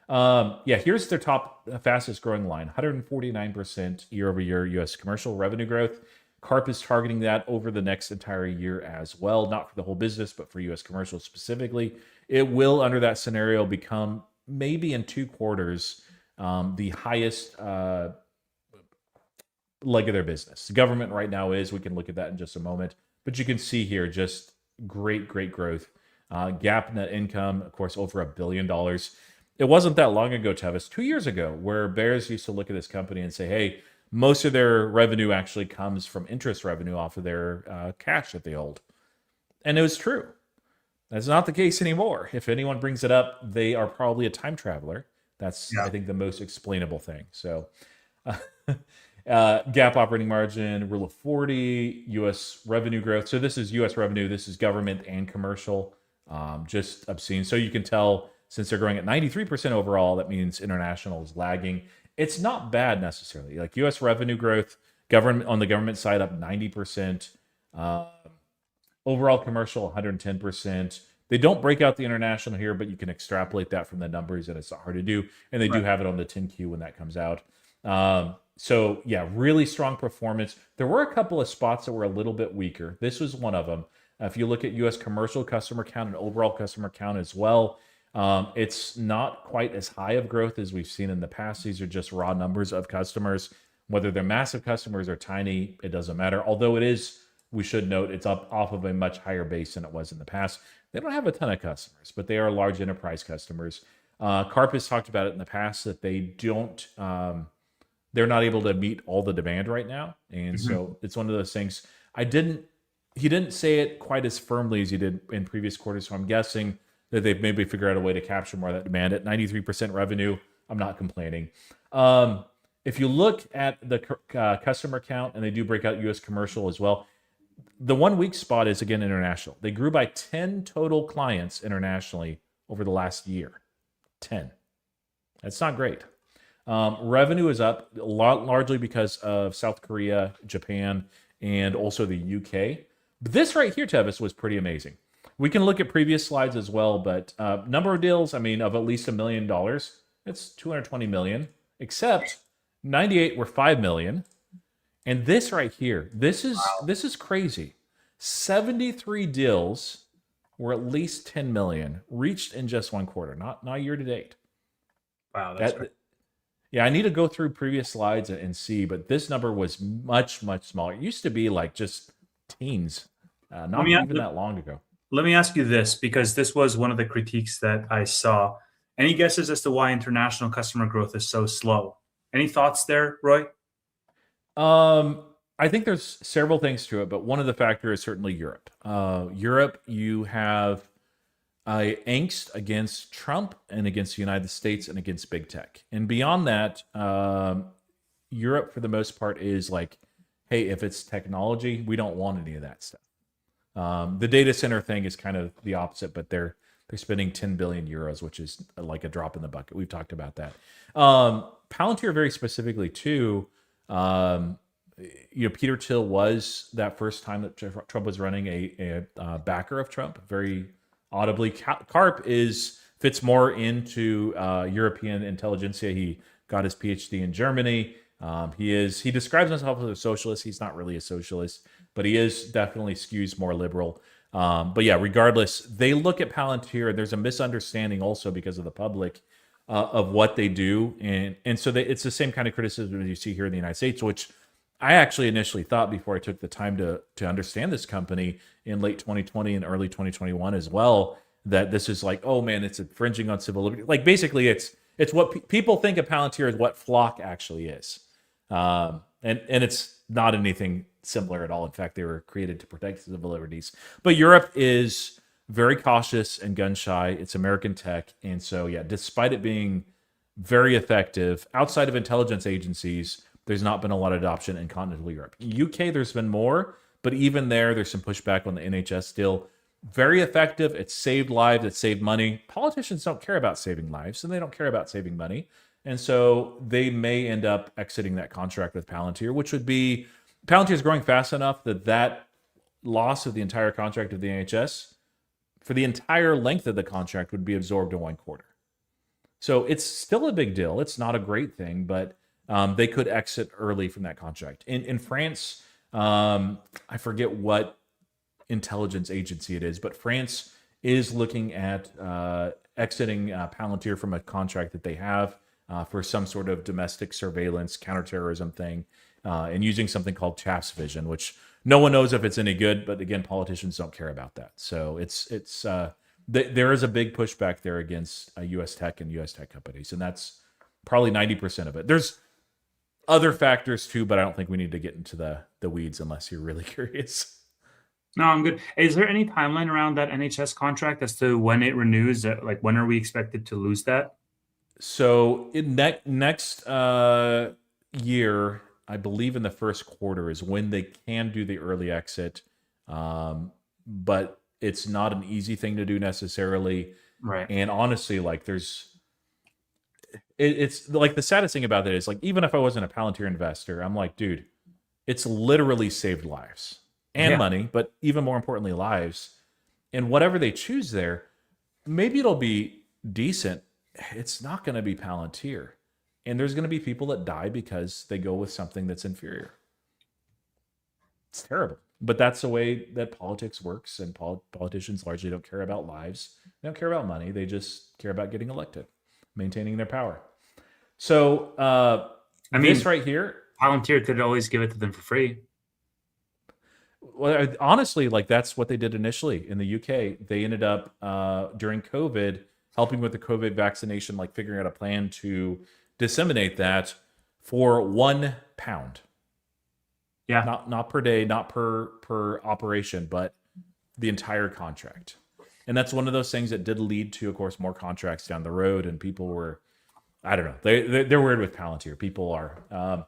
Yeah, here's their top fastest growing line, 149% year over year U.S. commercial revenue growth. Carp is targeting that over the next entire year as well, not for the whole business, but for U.S. commercial specifically. It will, under that scenario, become maybe in 2 quarters the highest leg of their business. The government right now is, we can look at that in just a moment, but you can see here just great growth. GAAP net income, of course, over $1 billion. It wasn't that long ago, Tevis, 2 years ago, where bears used to look at this company and say, hey, most of their revenue actually comes from interest revenue off of their cash that they hold. And it was true. That's not the case anymore. If anyone brings it up, they are probably a time traveler. That's, I think, the most explainable thing. So GAAP operating margin, rule of 40, U.S. revenue growth. So this is U.S. revenue. This is government and commercial. Just obscene. So you can tell, since they're growing at 93% overall, that means international is lagging. It's not bad necessarily. Like U.S. revenue growth, government on the government side up 90%. Overall commercial 110%. They don't break out the international here, but you can extrapolate that from the numbers, and it's not hard to do. And they do have it on the 10Q when that comes out. So yeah, really strong performance. There were a couple of spots that were a little bit weaker. This was one of them. If you look at U.S. commercial customer count and overall customer count as well, it's not quite as high of growth as we've seen in the past. These are just raw numbers of customers. Whether they're massive customers or tiny, it doesn't matter. Although it is, we should note, it's up off of a much higher base than it was in the past. They don't have a ton of customers, but they are large enterprise customers. Carp has talked about it in the past that they don't, they're not able to meet all the demand right now. And so it's one of those things. He didn't say it quite as firmly as he did in previous quarters. So I'm guessing that they've maybe figured out a way to capture more of that demand. At 93% revenue, I'm not complaining. If you look at the customer count, and they do break out U.S. commercial as well, the one weak spot is, again, international. They grew by 10 total clients internationally over the last year. 10. That's not great. Revenue is up a lot, largely because of South Korea, Japan, and also the UK. But this right here, Tevis, was pretty amazing. We can look at previous slides as well, but number of deals, I mean, of at least $1 million, it's 220 million, except 98 were 5 million. And this right here, this is crazy. 73 deals were at least 10 million, reached in just one quarter, not year to date. Wow, that's right. Yeah, I need to go through previous slides and see, but this number was much smaller. It used to be like just teens, not even that long ago. Let me ask you this, because this was one of the critiques that I saw. Any guesses as to why international customer growth is so slow? Any thoughts there, Roy? I think there's several things to it, but one of the factors is certainly Europe. Europe, you have angst against Trump and against the United States and against big tech. And beyond that, Europe, for the most part, is like, hey, if it's technology, we don't want any of that stuff. The data center thing is kind of the opposite, but they're spending 10 billion euros, which is like a drop in the bucket. We've talked about that. Palantir, very specifically too. Peter Thiel was that first time that Trump was running a backer of Trump, very audibly. Carp fits more into European intelligentsia. He got his PhD in Germany. He describes himself as a socialist. He's not really a socialist, but he is definitely skews more liberal. But yeah, regardless, they look at Palantir, and there's a misunderstanding also because of the public of what they do. And so it's the same kind of criticism as you see here in the United States, which I actually initially thought before I took the time to understand this company in late 2020 and early 2021 as well, that this is like, oh man, it's infringing on civil liberty. Like basically it's what people think of Palantir is what Flock actually is. And it's not anything similar at all. In fact, they were created to protect civil liberties. But Europe is very cautious and gun shy. It's American tech. And so, yeah, despite it being very effective, outside of intelligence agencies, there's not been a lot of adoption in continental Europe. UK, there's been more, but even there's some pushback on the NHS still. very effective. It saved lives. It saved money. Politicians don't care about saving lives, and they don't care about saving money. And so they may end up exiting that contract with Palantir, which would be Palantir is growing fast enough that that loss of the entire contract of the NHS for the entire length of the contract would be absorbed in 1 quarter. So it's still a big deal. It's not a great thing, but they could exit early from that contract. In France, I forget what intelligence agency it is, but France is looking at exiting Palantir from a contract that they have for some sort of domestic surveillance counterterrorism thing, and using something called Chaps Vision, which no one knows if it's any good, but again, politicians don't care about that. So there is a big pushback there against U.S. tech and U.S. tech companies, and that's probably 90% of it. There's other factors too, but I don't think we need to get into the weeds unless you're really curious. No, I'm good. Is there any timeline around that NHS contract as to when it renews? Like, when are we expected to lose that? So in next year, I believe in the first quarter is when they can do the early exit, but it's not an easy thing to do necessarily. Right. And honestly, like it's like the saddest thing about that is like, even if I wasn't a Palantir investor, I'm like, dude, it's literally saved lives and Yeah. money, but even more importantly, lives. And whatever they choose there, maybe it'll be decent. It's not going to be Palantir. And there's going to be people that die because they go with something that's inferior. It's terrible. But that's the way that politics works, and politicians largely don't care about lives. They don't care about money. They just care about getting elected, maintaining their power. So I mean, this right here, Palantir could always give it to them for free. well, honestly, like that's what they did initially in the UK. They ended up during COVID helping with the COVID vaccination, like figuring out a plan to disseminate that for £1. Yeah. Not per day, not per operation, but the entire contract. And that's one of those things that did lead to, of course, more contracts down the road. And people were, I don't know, they're weird with Palantir. People are.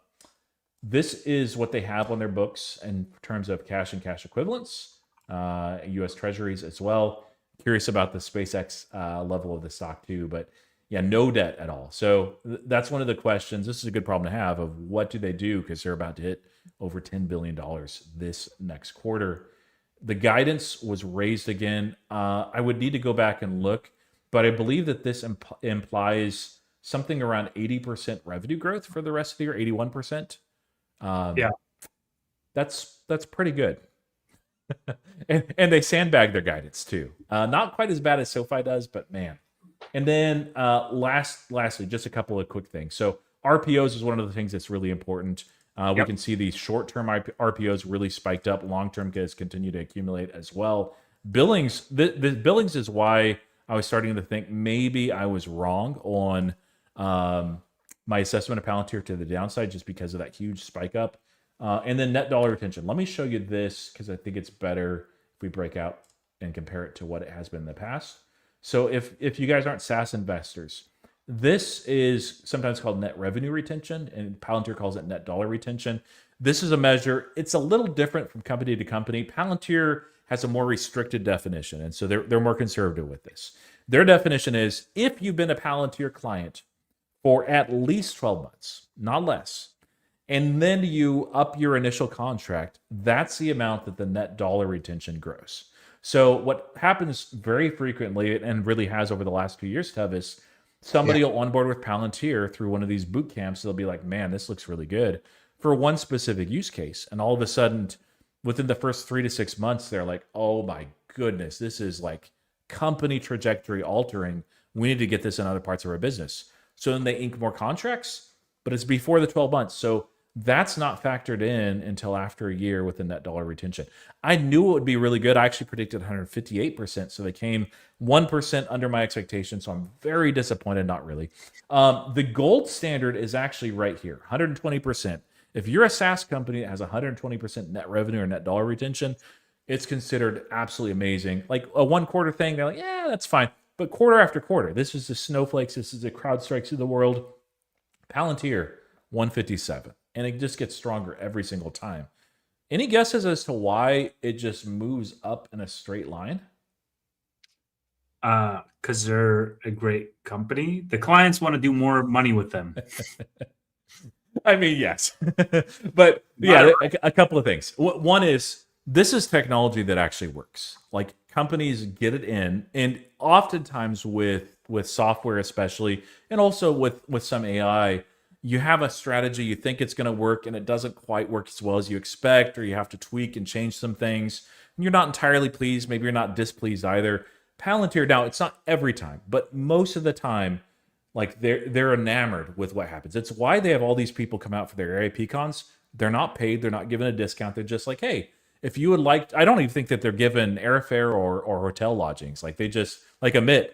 This is what they have on their books in terms of cash and cash equivalents, U.S. Treasuries as well. Curious about the SpaceX level of the stock too, but yeah, no debt at all. So that's one of the questions. This is a good problem to have of what do they do, because they're about to hit over $10 billion this next quarter. The guidance was raised again. I would need to go back and look, but I believe that this implies something around 80% revenue growth for the rest of the year, 81%. Yeah. That's pretty good. and they sandbag their guidance too. Not quite as bad as SoFi does, but man. And then lastly, just a couple of quick things. So RPOs is one of the things that's really important. We can see these short-term RPOs really spiked up. Long-term has continued to accumulate as well. Billings, the billings is why I was starting to think maybe I was wrong on my assessment of Palantir to the downside, just because of that huge spike up. And then net dollar retention. Let me show you this because I think it's better if we break out and compare it to what it has been in the past. So if you guys aren't SaaS investors, this is sometimes called net revenue retention, and Palantir calls it net dollar retention. This is a measure. It's a little different from company to company. Palantir has a more restricted definition, and so they're more conservative with this. Their definition is if you've been a Palantir client for at least 12 months, not less, and then you up your initial contract, that's the amount that the net dollar retention grows. So what happens very frequently, and really has over the last few years, Tev, is somebody will onboard with Palantir through one of these boot camps. They'll be like, man, this looks really good for one specific use case. And all of a sudden, within the first 3 to 6 months, they're like, oh my goodness, this is like company trajectory altering. We need to get this in other parts of our business. So then they ink more contracts, but it's before the 12 months. So that's not factored in until after a year with the net dollar retention. I knew it would be really good. I actually predicted 158%. So they came 1% under my expectation. So I'm very disappointed. Not really. The gold standard is actually right here, 120%. If you're a SaaS company that has 120% net revenue or net dollar retention, it's considered absolutely amazing. Like a 1 quarter thing, they're like, yeah, that's fine. But quarter after quarter, this is the Snowflakes, this is the CrowdStrikes of the world. Palantir, 157. And it just gets stronger every single time. Any guesses as to why it just moves up in a straight line? Because they're a great company. The clients want to do more money with them. I mean, yes, but Got it yeah, right. a couple of things. One is this is technology that actually works. Like companies get it in, and oftentimes with software, especially, and also with some AI, you have a strategy. You think it's going to work, and it doesn't quite work as well as you expect, or you have to tweak and change some things. And you're not entirely pleased. Maybe you're not displeased either. Palantir, now it's not every time, but most of the time like they're enamored with what happens. It's why they have all these people come out for their AIP cons. They're not paid. They're not given a discount. They're just like, hey, if you would like, I don't even think that they're given airfare or hotel lodgings. Like they just like Amit.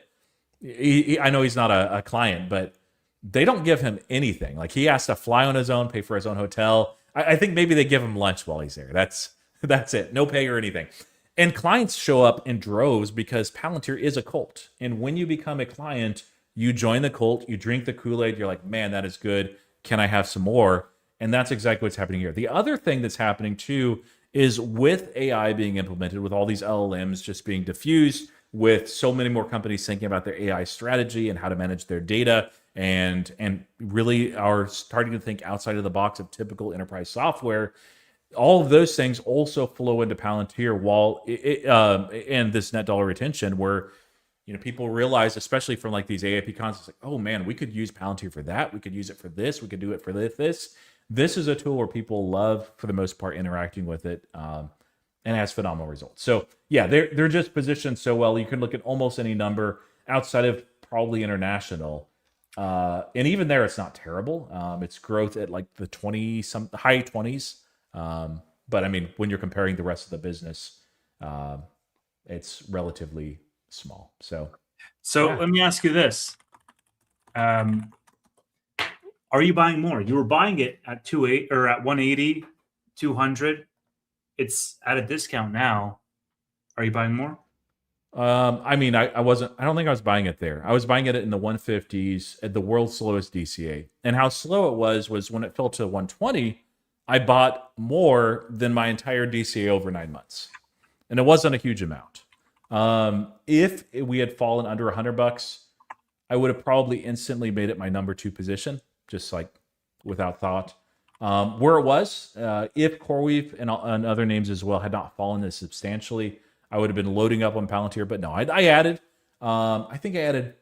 I know he's not a client, but they don't give him anything. Like he has to fly on his own, pay for his own hotel. I think maybe they give him lunch while he's there. That's it. No pay or anything. And clients show up in droves because Palantir is a cult. And when you become a client, you join the cult, you drink the Kool-Aid, you're like, man, that is good. Can I have some more? And that's exactly what's happening here. The other thing that's happening too is with AI being implemented, with all these LLMs just being diffused, with so many more companies thinking about their AI strategy and how to manage their data, and really are starting to think outside of the box of typical enterprise software. All of those things also flow into Palantir, and this net dollar retention, where people realize, especially from like these AIP concepts, like, oh man, we could use Palantir for that. We could use it for this. We could do it for this. This is a tool where people love, for the most part, interacting with it, and has phenomenal results. So yeah, they're just positioned so well. You can look at almost any number outside of probably international, and even there, it's not terrible. It's growth at like the high 20s. But I mean, when you're comparing the rest of the business, it's relatively small. So So yeah. let me ask you this: um, Are you buying more? You were buying it at 28 or at 180, 200. It's at a discount now. Are you buying more? I mean, I wasn't. I don't think I was buying it there. I was buying it in the 150s at the world's slowest DCA. And how slow it was when it fell to 120. I bought more than my entire DCA over 9 months, and it wasn't a huge amount. If we had fallen under $100, I would have probably instantly made it my number two position, just like without thought. Where it was, if CoreWeave and other names as well had not fallen this substantially, I would have been loading up on Palantir. But no, I added. I think I added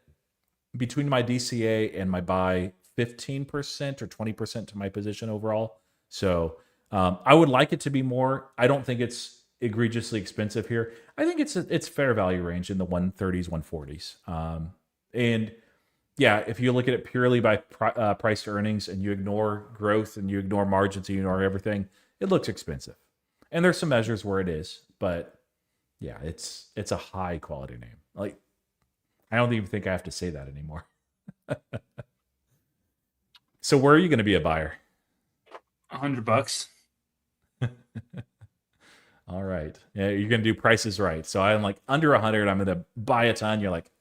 between my DCA and my buy 15% or 20% to my position overall. So I would like it to be more. I don't think it's egregiously expensive here. I think it's fair value range in the 130s, 140s. And yeah, if you look at it purely by price to earnings and you ignore growth and you ignore margins and you ignore everything, it looks expensive. And there's some measures where it is, but yeah, it's a high quality name. Like I don't even think I have to say that anymore. So where are you going to be a buyer? $100. All right. Yeah, you're going to do prices right. So I'm like under 100, I'm going to buy a ton. You're like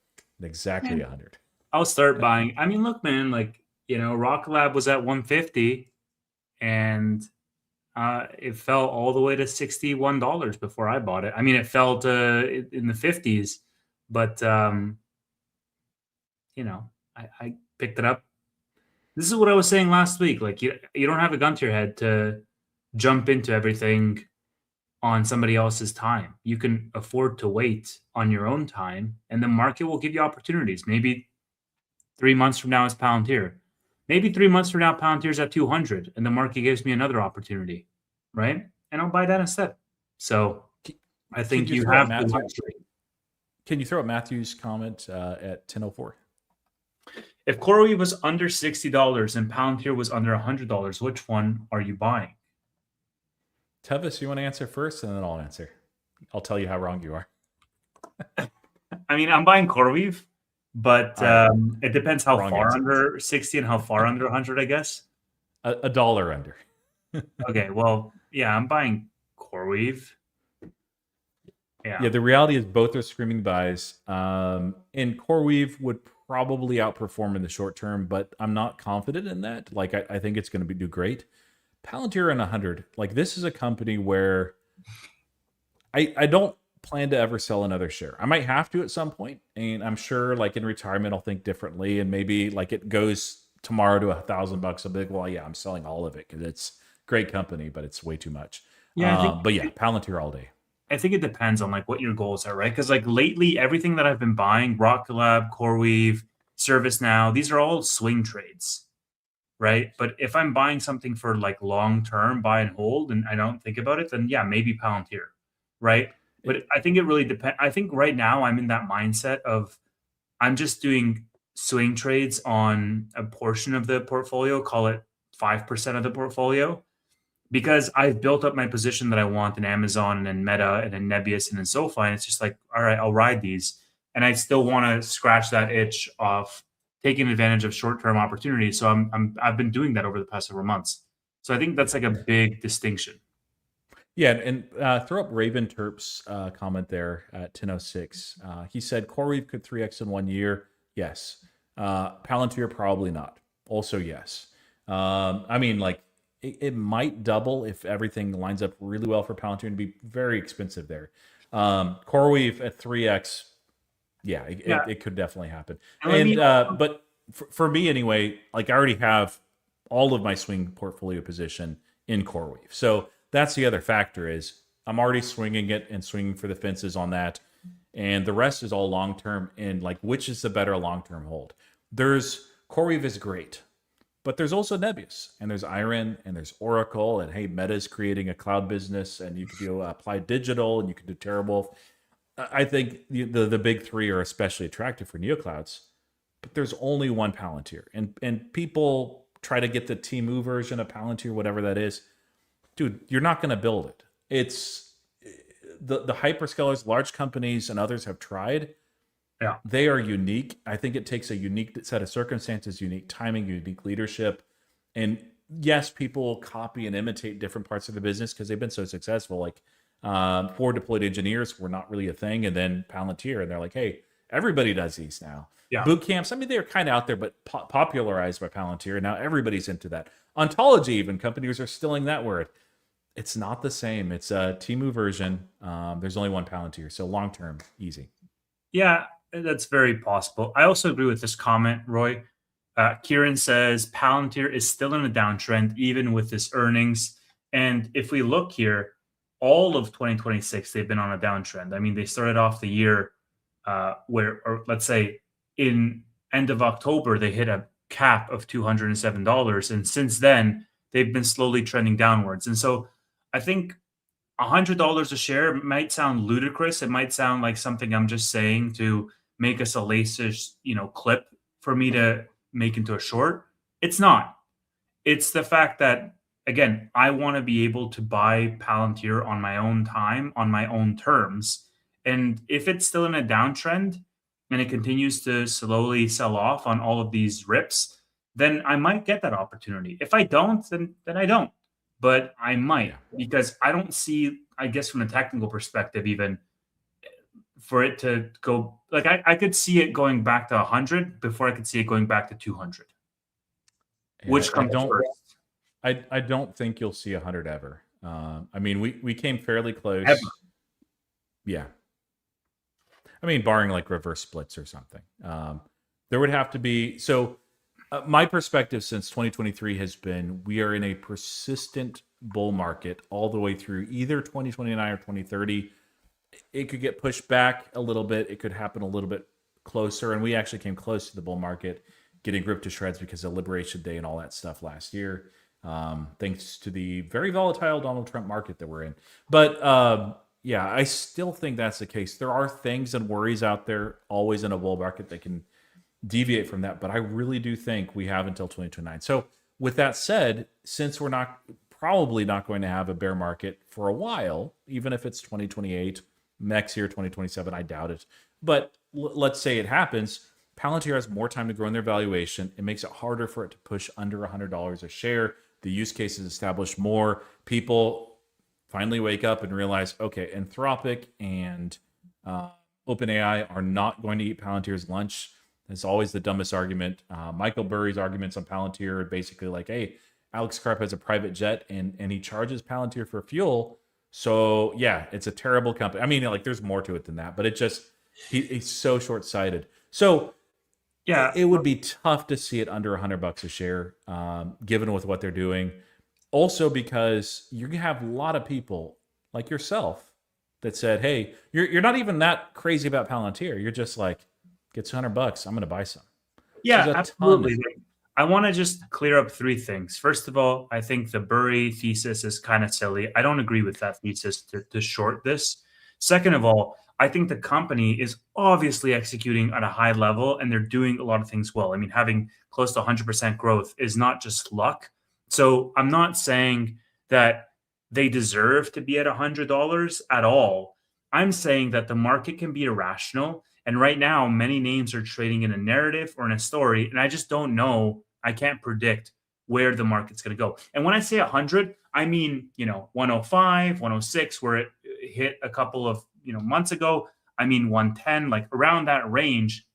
exactly Man, 100. I'll start buying. I mean, look, man, like, Rock Lab was at 150 and it fell all the way to $61 before I bought it. I mean, it fell to in the 50s, but I picked it up. This is what I was saying last week. Like you don't have a gun to your head to jump into everything on somebody else's time. You can afford to wait on your own time, and the market will give you opportunities. Maybe 3 months from now is Palantir. Maybe 3 months from now, Palantir's at 200, and the market gives me another opportunity, right? And I'll buy that instead. So I Can think you you throw up have the Matthew? luxury. Can you throw up Matthew's comment at 10:04? If CoreWeave was under $60 and Palantir was under $100, which one are you buying? Tevis, you want to answer first, and then I'll answer. I'll tell you how wrong you are. I mean, I'm buying CoreWeave, but All right, it depends how wrong far answer. under 60 and how far under 100, I guess. A dollar under. Okay, well, yeah, I'm buying CoreWeave. Yeah. Yeah, the reality is both are screaming buys. And CoreWeave would probably outperform in the short term, but I'm not confident in that. Like, I think it's going to do great. Palantir and 100, like this is a company where I don't plan to ever sell another share. I might have to at some point, and I'm sure like in retirement I'll think differently, and maybe like it goes tomorrow to $1,000. I'll be like, well, yeah, I'm selling all of it because it's great company, but it's way too much. Yeah, But yeah, Palantir all day. I think it depends on like what your goals are, right? Because like lately, everything that I've been buying, Rock Collab, CoreWeave, ServiceNow, these are all swing trades, right? But if I'm buying something for like long term, buy and hold, and I don't think about it, then yeah, maybe Palantir, right? It, But I think it really depends. I think right now I'm in that mindset of I'm just doing swing trades on a portion of the portfolio, call it 5% of the portfolio, because I've built up my position that I want in Amazon and in Meta and in Nebius and in SoFi. And it's just like, all right, I'll ride these. And I still want to scratch that itch of taking advantage of short-term opportunities. So I've been doing that over the past several months. So I think that's like a big distinction. Yeah, and throw up Raven Terp's comment there at 10:06. He said CoreWeave could 3x in 1 year. Yes. Palantir probably not. Also yes. I mean, like it might double if everything lines up really well for Palantir and be very expensive there. CoreWeave at 3x, yeah, Yeah. it could definitely happen. And But for me anyway, like I already have all of my swing portfolio position in CoreWeave. So that's the other factor is I'm already swinging it and swinging for the fences on that. And the rest is all long-term. And like, which is the better long-term hold? There's CoreWeave is great, but there's also Nebius and there's Iron and there's Oracle and hey, Meta's creating a cloud business and you could do Applied Digital and you could do Terrible. I think the big three are especially attractive for neoclouds, but there's only one Palantir, and people try to get the Temu version of Palantir, whatever that is. Dude, you're not going to build it. It's the hyperscalers, large companies, and others have tried. yeah, They are unique. I think it takes a unique set of circumstances, unique timing, unique leadership, and yes, people will copy and imitate different parts of the business because they've been so successful. Like forward deployed engineers were not really a thing, and then Palantir, and they're like, hey, everybody does these now. yeah. Boot camps, I mean, they were kind of out there, but popularized by Palantir, and now everybody's into that. Ontology, even companies are stealing that word. It's not the same. It's a Temu version. There's only one Palantir, so long term, easy. Yeah, that's very possible. I also agree with this comment, Roy. Kieran says Palantir is still in a downtrend, even with this earnings. And if we look here, all of 2026, they've been on a downtrend. I mean, they started off the year or let's say in end of October, they hit a cap of $207. And since then, they've been slowly trending downwards. And so I think $100 a share might sound ludicrous. It might sound like something I'm just saying to make a salacious, clip for me to make into a short. It's not. It's the fact that, again, I want to be able to buy Palantir on my own time, on my own terms. And if it's still in a downtrend and it continues to slowly sell off on all of these rips, then I might get that opportunity. If I don't, then I don't. But I might, because I don't see, I guess from a technical perspective, even for it to go, like I could see it going back to 100 before I could see it going back to 200. Which comes first? I don't think you'll see 100 ever. I mean, we came fairly close. Ever. Yeah. I mean, barring like reverse splits or something. There would have to be. So my perspective since 2023 has been we are in a persistent bull market all the way through either 2029 or 2030. It could get pushed back a little bit. It could happen a little bit closer. And we actually came close to the bull market getting ripped to shreds because of Liberation Day and all that stuff last year. Thanks to the very volatile Donald Trump market that we're in. But yeah, I still think that's the case. There are things and worries out there always in a bull market that can deviate from that. But I really do think we have until 2029. So with that said, since we're probably not going to have a bear market for a while, even if it's 2028, next year, 2027, I doubt it. But let's say it happens. Palantir has more time to grow in their valuation. It makes it harder for it to push under $100 a share. The use cases establish more. People finally wake up and realize, okay, Anthropic and OpenAI are not going to eat Palantir's lunch. It's always the dumbest argument. Michael Burry's arguments on Palantir are basically like, hey, Alex Karp has a private jet and he charges Palantir for fuel. So yeah, it's a terrible company. I mean, like there's more to it than that, but he's so short sighted. So Yeah, it would be tough to see it under $100 a share, given with what they're doing. Also, because you have a lot of people like yourself that said, "Hey, you're not even that crazy about Palantir. You're just like, gets $100. I'm going to buy some." There's yeah, a ton. absolutely. Like, I want to just clear up three things. First of all, I think the Burry thesis is kind of silly. I don't agree with that thesis to short this. Second of all, I think the company is obviously executing at a high level and they're doing a lot of things well. I mean, having close to 100% growth is not just luck. So I'm not saying that they deserve to be at $100 at all. I'm saying that the market can be irrational. And right now, many names are trading in a narrative or in a story. And I just don't know. I can't predict where the market's going to go. And when I say 100, I mean, 105, 106, where it hit a couple of, months ago. I mean, 110, like around that range,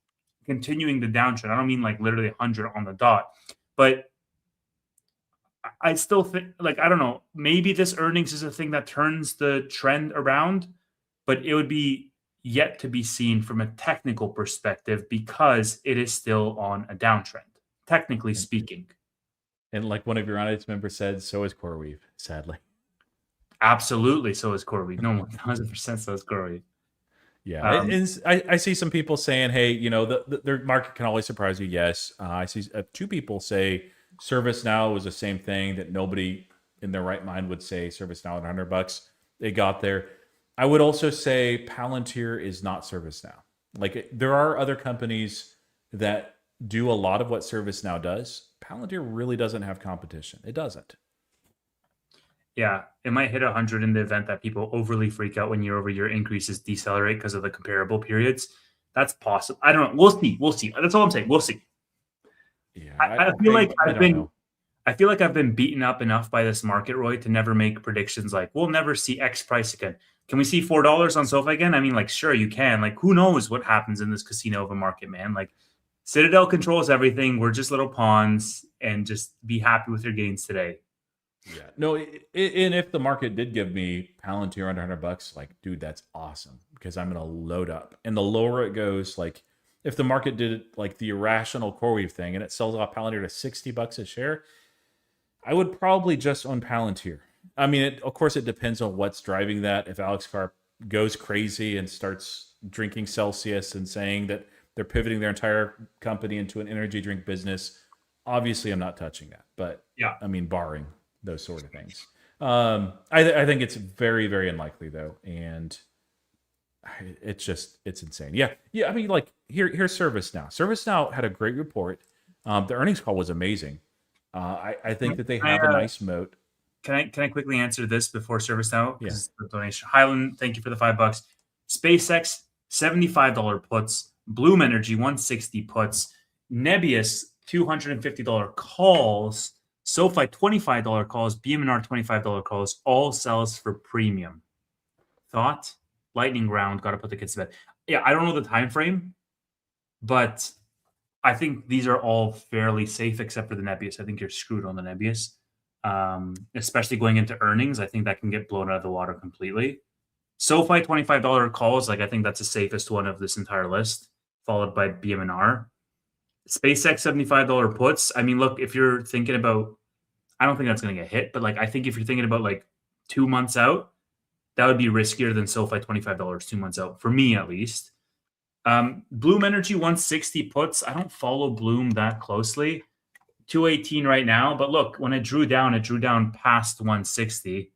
continuing the downtrend. I don't mean like literally 100 on the dot. But I still think, like, I don't know, maybe this earnings is a thing that turns the trend around, but it would be yet to be seen from a technical perspective because it is still on a downtrend, technically And, speaking. and like one of your audience members said, so is CoreWeave, sadly. Absolutely. So is CoreWeave. No, 1000% so is CoreWeave. Yeah, Um, I see some people saying, "Hey, their market can always surprise you." Yes, I see two people say ServiceNow was the same thing that nobody in their right mind would say ServiceNow at $100. They got there. I would also say Palantir is not ServiceNow. Like there are other companies that do a lot of what ServiceNow does. Palantir really doesn't have competition. It doesn't. yeah, it might hit 100 in the event that people overly freak out when year over year increases decelerate because of the comparable periods. That's possible. I don't know. We'll see. We'll see. That's all I'm saying. We'll see. Yeah, I feel like I don't know. I feel like I've been beaten up enough by this market, Roy, to never make predictions like we'll never see X price again. Can we see $4 on SoFi again? I mean, like, sure you can. Like, who knows what happens in this casino of a market, man? Like, Citadel controls everything. We're just little pawns, and just be happy with your gains today. Yeah. No, and if the market did give me Palantir under $100, like, dude, that's awesome because I'm gonna load up. And the lower it goes, like, if the market did like the irrational CoreWeave thing and it sells off Palantir to $60 a share, I would probably just own Palantir. I mean, of course, it depends on what's driving that. If Alex Carp goes crazy and starts drinking Celsius and saying that they're pivoting their entire company into an energy drink business, obviously, I'm not touching that. But Yeah. I mean, barring those sort of things, I think it's very, very unlikely though, and it's insane. Yeah, yeah. I mean, like here's ServiceNow. ServiceNow had a great report. The earnings call was amazing. I think that they I, have a nice moat. can I quickly answer this before service now? Yeah. Because the donation. Highland, thank you for the $5. SpaceX, $75 puts. Bloom Energy, 160 puts. Nebius, $250 calls. SoFi, $25 calls. BMNR, $25 calls. All sells for premium. Thought? Lightning round. Got to put the kids to bed. Yeah, I don't know the time frame, but I think these are all fairly safe except for the Nebius. I think you're screwed on the Nebius, especially going into earnings. I think that can get blown out of the water completely. SoFi $25 calls, like I think that's the safest one of this entire list, followed by BMNR. SpaceX $75 puts. I mean, look, if you're thinking about, I don't think that's going to get hit, but like I think if you're thinking about like 2 months out, that would be riskier than SoFi $25 2 months out for me at least. Bloom Energy 160 puts. I don't follow Bloom that closely. 218 right now, but look, when it drew down past 160.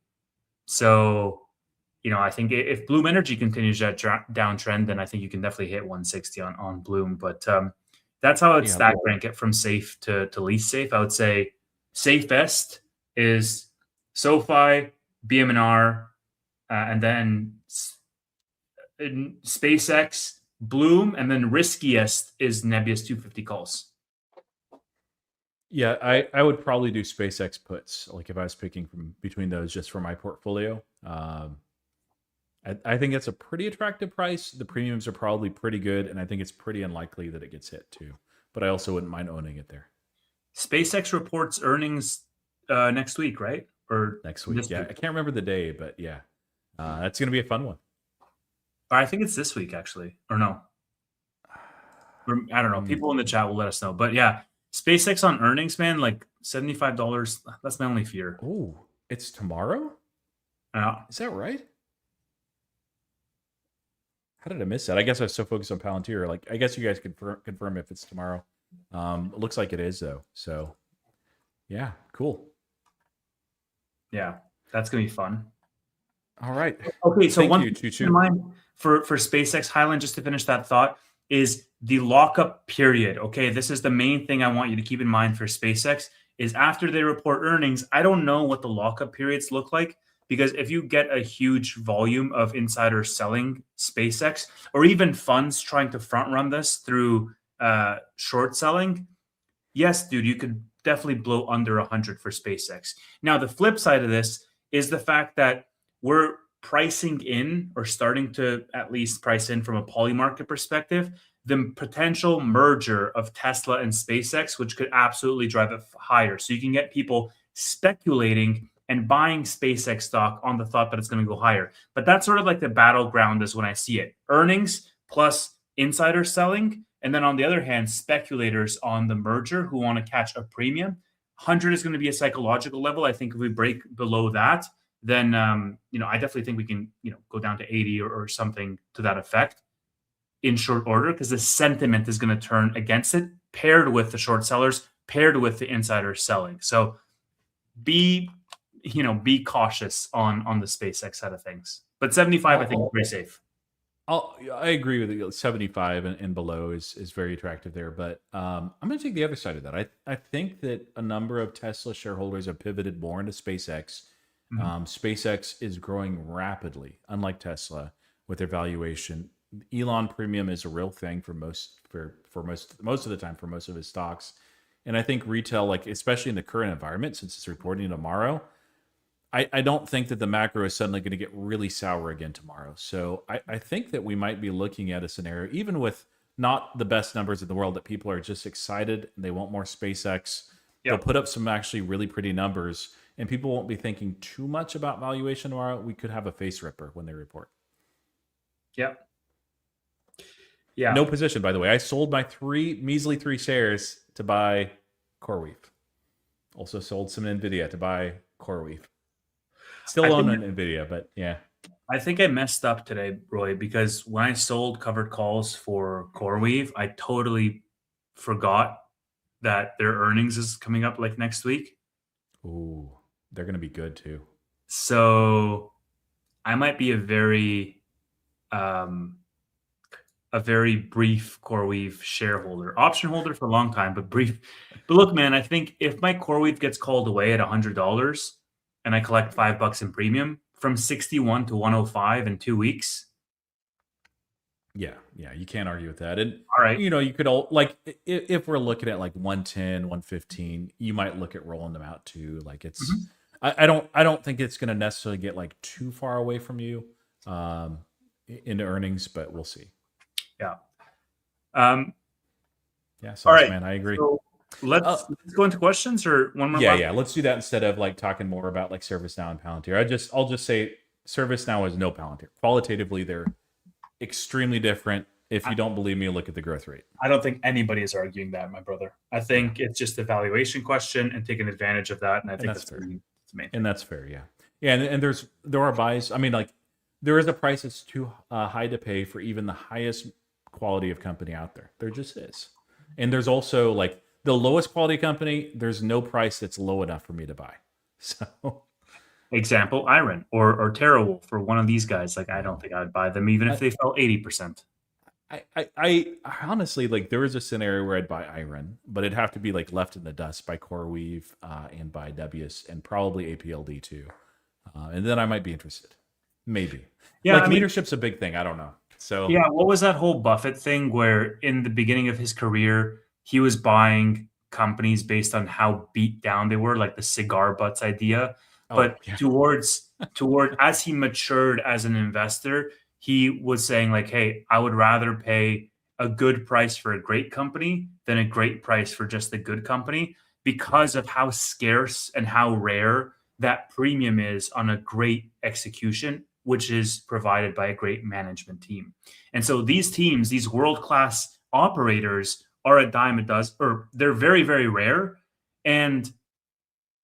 So, I think if Bloom Energy continues that downtrend, then I think you can definitely hit 160 on Bloom. But that's how I'd Yeah. stack rank it from safe to least safe. I would say safest is SoFi, BMNR, and then SpaceX, Bloom, and then riskiest is Nebius 250 calls. Yeah, I would probably do SpaceX puts, like if I was picking from between those just for my portfolio. I think it's a pretty attractive price. The premiums are probably pretty good, and I think it's pretty unlikely that it gets hit too. But I also wouldn't mind owning it there. SpaceX reports earnings next week, right? Or Next week. this Yeah, week? I can't remember the day, but yeah. That's going to be a fun one. I think it's this week, actually. Or no. I don't know. People in the chat will let us know. But yeah, SpaceX on earnings, man, like $75. That's my only fear. Oh, it's tomorrow? Yeah. Is that right? How did I miss that? I guess I was so focused on Palantir. Like, I guess you guys could confirm if it's tomorrow. It looks like it is, though. So, yeah, cool. Yeah, that's going to be fun. All right. Okay, so Thank one you, thing to keep Choo-Choo. in mind for SpaceX, Highland, just to finish that thought, is the lockup period. Okay, this is the main thing I want you to keep in mind for SpaceX is after they report earnings, I don't know what the lockup periods look like, because if you get a huge volume of insiders selling SpaceX or even funds trying to front run this through short selling, yes, dude, you could definitely blow under 100 for SpaceX. Now, the flip side of this is the fact that we're pricing in, or starting to at least price in from a polymarket perspective, the potential merger of Tesla and SpaceX, which could absolutely drive it higher. So you can get people speculating and buying SpaceX stock on the thought that it's going to go higher. But that's sort of like the battleground is when I see it. Earnings plus insider selling. And then on the other hand, speculators on the merger who want to catch a premium. 100 is going to be a psychological level. I think if we break below that, then I definitely think we can go down to 80 or something to that effect in short order, because the sentiment is going to turn against it, paired with the short sellers, paired with the insiders selling. So be cautious on the SpaceX side of things. But 75, I think, is pretty safe. I agree with you. 75 and below is very attractive there. But I'm going to take the other side of that. I think that a number of Tesla shareholders have pivoted more into SpaceX. SpaceX is growing rapidly, unlike Tesla, with their valuation. Elon premium is a real thing for most of the time for most of his stocks. And I think retail, like especially in the current environment, since it's reporting tomorrow, I don't think that the macro is suddenly going to get really sour again tomorrow. So I think that we might be looking at a scenario, even with not the best numbers in the world, that people are just excited and they want more SpaceX. They'll put up some actually really pretty numbers, and people won't be thinking too much about valuation tomorrow. We could have a face ripper when they report. Yep. Yeah. No position, by the way. I sold my measly 3 shares to buy CoreWeave. Also sold some NVIDIA to buy CoreWeave. Still own an NVIDIA, but yeah. I think I messed up today, Roy, because when I sold covered calls for CoreWeave, I totally forgot that their earnings is coming up like next week. Ooh, they're going to be good too. So I might be a very brief CoreWeave shareholder, option holder for a long time, but brief. But look, man, I think if my CoreWeave gets called away at $100 and I collect $5 in premium from 61 to 105 in 2 weeks. Yeah, you can't argue with that. And all right, you could all, like, if we're looking at like 110, 115, you might look at rolling them out too. Like it's, I don't think it's going to necessarily get like too far away from you into earnings, but we'll see. Yeah. Yeah. So, all right, man, I agree. So let's go into questions, or one more. Yeah. Let's do that instead of like talking more about like ServiceNow and Palantir. I'll just say ServiceNow is no Palantir. Qualitatively, they're extremely different. If you don't believe me, look at the growth rate. I don't think anybody is arguing that, my brother. I think it's just a valuation question and taking advantage of that. And I think that's fair. And that's fair. Yeah. And there are buys. I mean, like, there is a price that's too high to pay for even the highest quality of company out there. There just is. And there's also like the lowest quality company, there's no price that's low enough for me to buy. So, example, Iron or TerraWolf for one of these guys. Like, I don't think I'd buy them even if they fell 80%. I honestly, like, there is a scenario where I'd buy Iron, but it'd have to be like left in the dust by CoreWeave and by W's and probably APLD too. And then I might be interested. Maybe. Yeah. Like, leadership's a big thing. I don't know. So yeah, what was that whole Buffett thing where in the beginning of his career, he was buying companies based on how beat down they were, like the cigar butts idea. But toward as he matured as an investor, he was saying like, hey, I would rather pay a good price for a great company than a great price for just a good company, because of how scarce and how rare that premium is on a great execution which is provided by a great management team. And so these teams, these world-class operators, are a dime a dozen, or they're very, very rare. And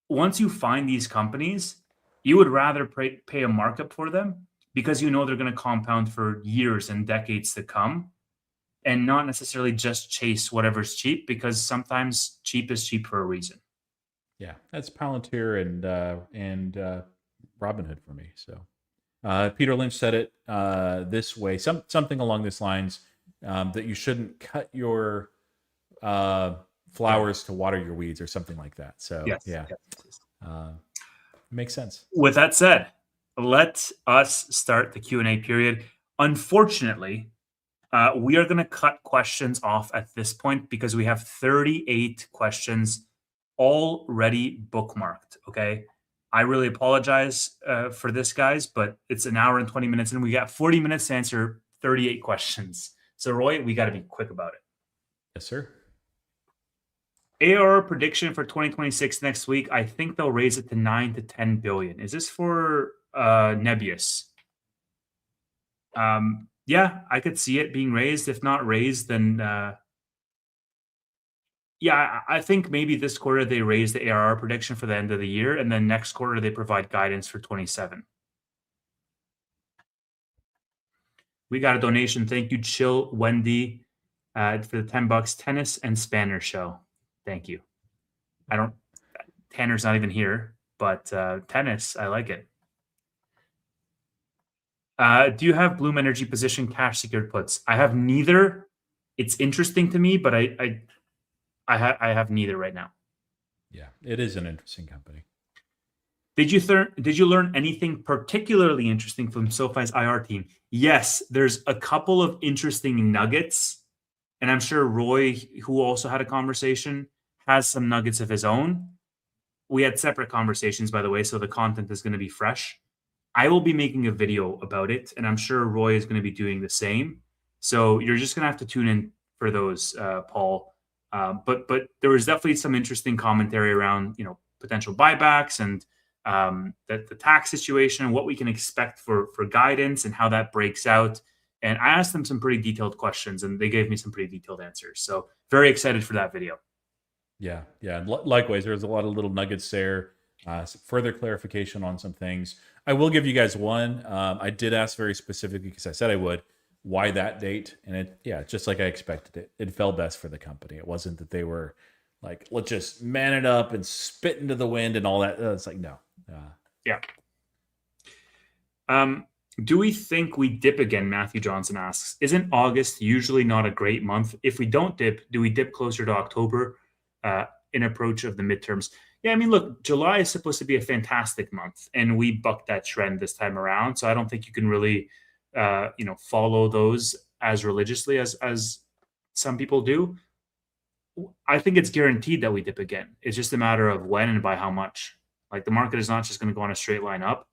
once you find these companies, you would rather pay a markup for them because you know they're going to compound for years and decades to come, and not necessarily just chase whatever's cheap, because sometimes cheap is cheap for a reason. Yeah, that's Palantir and Robinhood for me. So Peter Lynch said it this way, something along this lines, that you shouldn't cut your flowers to water your weeds, or something like that. So Yes. yeah, Yes. makes sense. With that said, let us start the Q&A period. Unfortunately, we are going to cut questions off at this point because we have 38 questions already bookmarked. Okay. I really apologize for this, guys, but it's an hour and 20 minutes and we got 40 minutes to answer 38 questions. So, Roy, we got to be quick about it. Yes, sir. ARR prediction for 2026 next week. I think they'll raise it to 9 to 10 billion. Is this for Nebius? Yeah, I could see it being raised. If not raised, then yeah, I think maybe this quarter they raise the ARR prediction for the end of the year, and then next quarter they provide guidance for 27. We got a donation. Thank you, Chill Wendy, for the $10. Tennis and Spanner show. Thank you. Tanner's not even here, but tennis, I like it. Do you have Bloom Energy position cash secured puts? I have neither. It's interesting to me, but I have neither right now. Yeah, it is an interesting company. Did you learn anything particularly interesting from SoFi's IR team? Yes, there's a couple of interesting nuggets, and I'm sure Roy, who also had a conversation, has some nuggets of his own. We had separate conversations, by the way, so the content is going to be fresh. I will be making a video about it, and I'm sure Roy is going to be doing the same. So you're just going to have to tune in for those, Paul. But there was definitely some interesting commentary around potential buybacks and the tax situation and what we can expect for guidance and how that breaks out. And I asked them some pretty detailed questions, and they gave me some pretty detailed answers. So very excited for that video. Yeah. Likewise, there's a lot of little nuggets there. Some further clarification on some things. I will give you guys one. I did ask very specifically, because I said I would, why that date? And just like I expected it. It fell best for the company. It wasn't that they were like, let's just man it up and spit into the wind and all that. It's like, no. Yeah. Do we think we dip again? Matthew Johnson asks. Isn't August usually not a great month? If we don't dip, do we dip closer to October in approach of the midterms? Yeah, I mean, look, July is supposed to be a fantastic month, and we bucked that trend this time around. So I don't think you can really, follow those as religiously as some people do. I think it's guaranteed that we dip again. It's just a matter of when and by how much. Like, the market is not just going to go on a straight line up,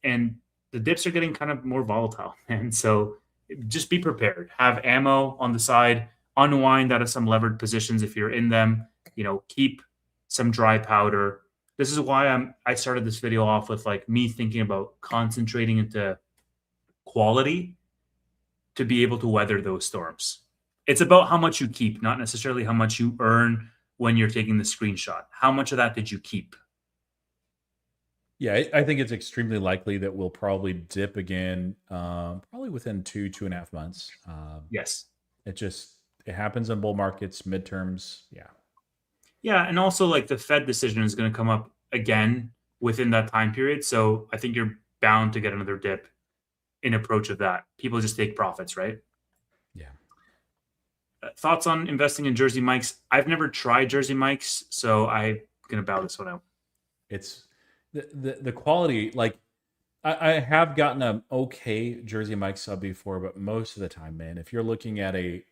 and the dips are getting kind of more volatile. And so just be prepared. Have ammo on the side. Unwind out of some levered positions if you're in them. Keep some dry powder. This is why I started this video off with like me thinking about concentrating into quality to be able to weather those storms. It's about how much you keep, not necessarily how much you earn when you're taking the screenshot. How much of that did you keep? Yeah, I think it's extremely likely that we'll probably dip again, probably within 2.5 months. Yes. It happens in bull markets, midterms. Yeah. Yeah, and also like the Fed decision is going to come up again within that time period. So I think you're bound to get another dip in approach of that. People just take profits, right? Yeah. Thoughts on investing in Jersey Mike's? I've never tried Jersey Mike's, so I'm going to bow this one out. It's the quality. Like I have gotten an okay Jersey Mike's sub before, but most of the time, man, if you're looking at a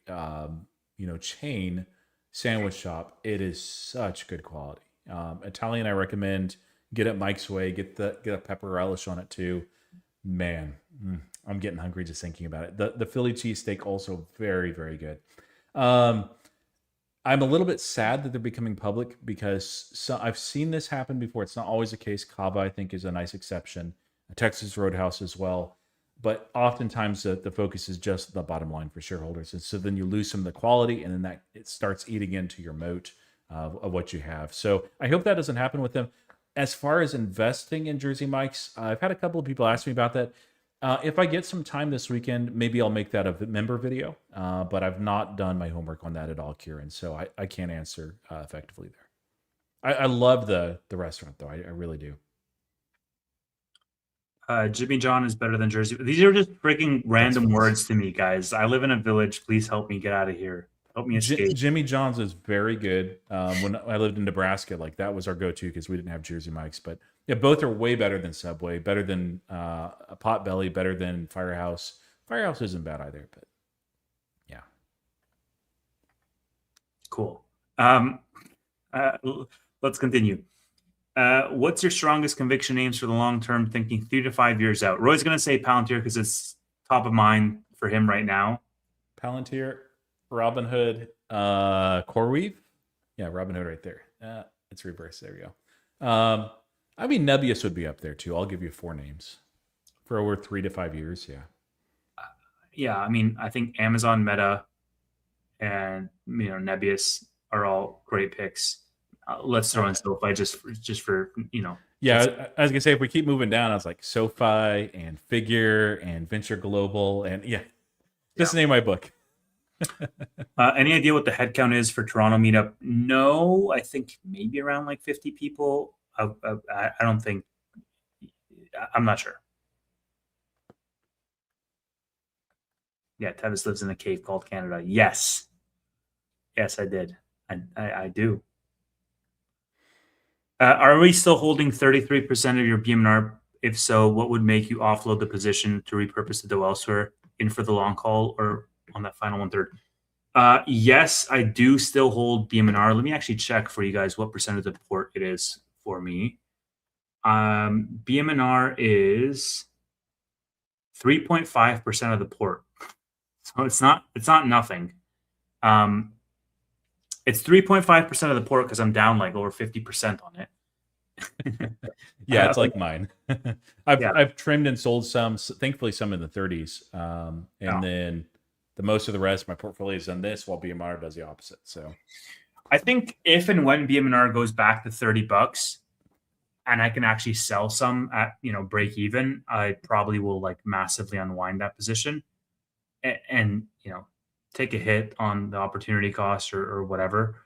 chain sandwich shop, it is such good quality. Italian, I recommend. Get it Mike's Way. Get a pepper relish on it too. Man, I'm getting hungry just thinking about it. The Philly cheesesteak also very, very good. I'm a little bit sad that they're becoming public because I've seen this happen before. It's not always the case. Cava, I think, is a nice exception. Texas Roadhouse as well. But oftentimes the focus is just the bottom line for shareholders. And so then you lose some of the quality, and then that it starts eating into your moat of what you have. So I hope that doesn't happen with them. As far as investing in Jersey Mike's, I've had a couple of people ask me about that. If I get some time this weekend, maybe I'll make that a member video. But I've not done my homework on that at all, Kieran. So I can't answer effectively there. I love the restaurant, though. I really do. Jimmy John is better than Jersey. These are just freaking random false. words to me, guys. I live in a village. Please help me get out of here. Help me escape. Jimmy John's is very good. When I lived in Nebraska, like that was our go-to because we didn't have Jersey Mike's. But yeah, both are way better than Subway, better than a Potbelly, better than Firehouse. Firehouse isn't bad either, but yeah. Cool. Let's continue. What's your strongest conviction names for the long term, thinking 3 to 5 years out? Roy's going to say Palantir because it's top of mind for him right now. Palantir, Robinhood, CoreWeave. Yeah, Robinhood right there. It's reversed. There we go. I mean, Nebius would be up there too. I'll give you 4 names for over 3 to 5 years. Yeah. Yeah, I mean, I think Amazon, Meta, and Nebius are all great picks. Let's throw in SoFi just for Yeah, I was gonna say if we keep moving down, I was like SoFi and Figure and Venture Global and just name my book. Any idea what the headcount is for Toronto meetup? No, I think maybe around like 50 people. I don't think. I'm not sure. Yeah, Tevis lives in a cave called Canada. Yes, I did. I do. Are we still holding 33% of your BMR? If so, what would make you offload the position to repurpose the dough elsewhere, in for the long call or on that final 1/3? Yes, I do still hold BMR. Let me actually check for you guys what percent of the port it is for me. BMR is 3.5% of the port. So it's not nothing. It's 3.5% of the port because I'm down like over 50% on it. Yeah, it's like mine. I've trimmed and sold some, thankfully some in the 30s, and then the most of the rest of my portfolio is on this, while BMR does the opposite. So I think if and when BMR goes back to $30 and I can actually sell some at break even, I probably will like massively unwind that position and take a hit on the opportunity cost or whatever.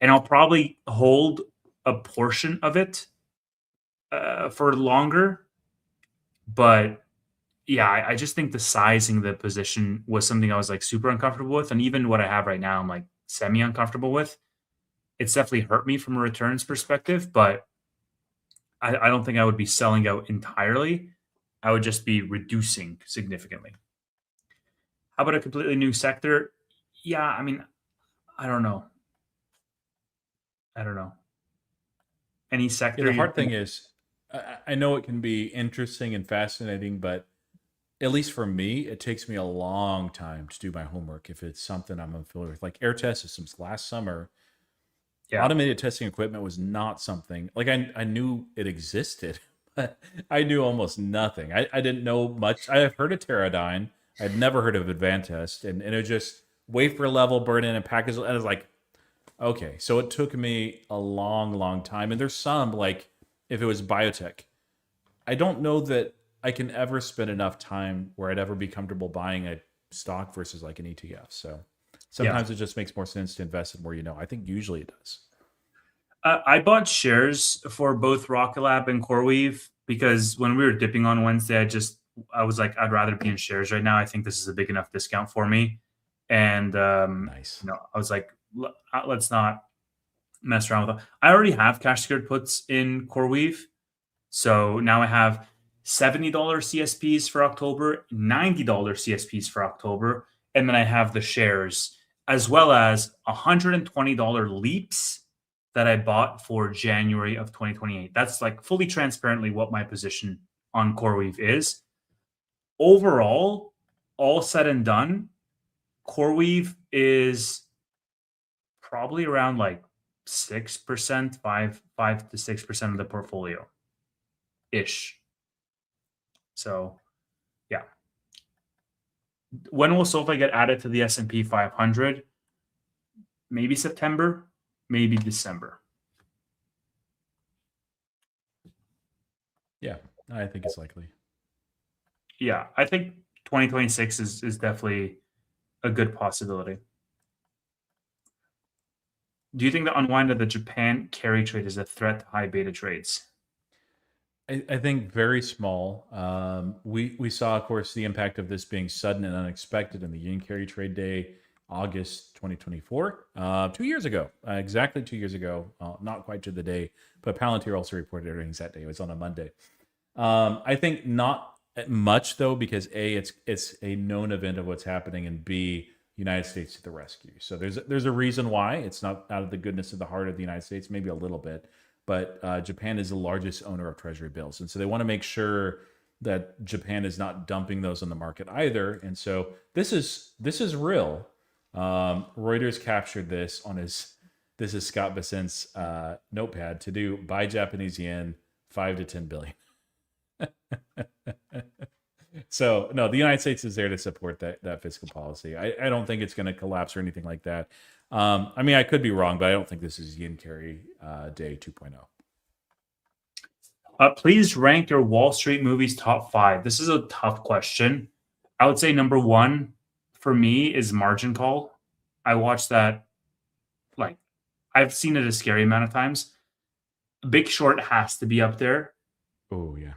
And I'll probably hold a portion of it for longer. But yeah, I just think the sizing of the position was something I was like super uncomfortable with. And even what I have right now, I'm like semi uncomfortable with. It's definitely hurt me from a returns perspective, but I don't think I would be selling out entirely. I would just be reducing significantly. How about a completely new sector? Yeah, I mean, I don't know. Any sector? the hard thing is, I know it can be interesting and fascinating, but at least for me, it takes me a long time to do my homework if it's something I'm unfamiliar with. Like air test systems last summer, automated testing equipment was not something like I knew it existed, but I knew almost nothing. I didn't know much. I have heard of Teradyne. I'd never heard of Advantest, and it was just wafer level burn in and package. And I was like, okay, so it took me a long time. And there's some like if it was biotech, I don't know that I can ever spend enough time where I'd ever be comfortable buying a stock versus like an ETF. So sometimes it just makes more sense to invest in where I think usually it does. I bought shares for both Rocket Lab and CoreWeave because when we were dipping on Wednesday, I was like, I'd rather be in shares right now. I think this is a big enough discount for me. And Nice. I was like, let's not mess around with it. I already have cash secured puts in CoreWeave. So now I have $70 CSPs for October, $90 CSPs for October, and then I have the shares as well as $120 leaps that I bought for January of 2028. That's like fully transparently what my position on CoreWeave is. Overall, all said and done, CoreWeave is probably around like 6%, 5 to 6% of the portfolio ish. So yeah. When will SoFi get added to the S&P 500? Maybe September, maybe December. Yeah, I think it's likely. Yeah, I think 2026 is definitely a good possibility. Do you think the unwind of the Japan carry trade is a threat to high beta trades? I think very small. We saw, of course, the impact of this being sudden and unexpected in the yen carry trade day, August 2024, 2 years ago, exactly 2 years ago, not quite to the day, but Palantir also reported earnings that day. It was on a Monday. I think not much though, because A, it's a known event of what's happening, and B, United States to the rescue. So there's a reason why it's not out of the goodness of the heart of the United States, maybe a little bit, but Japan is the largest owner of treasury bills, and so they want to make sure that Japan is not dumping those on the market either. And so this is real. Reuters captured this on his. This is Scott Bessent's notepad to do buy Japanese yen 5 to 10 billion. So no, the United States is there to support that fiscal policy. I don't think it's going to collapse or anything like that. I mean, I could be wrong, but I don't think this is yen carry day 2.0. Please rank your Wall Street movies top 5. This is a tough question. I would say number 1 for me is Margin Call. I watched that, like, I've seen it a scary amount of times. Big Short has to be up there. Oh yeah.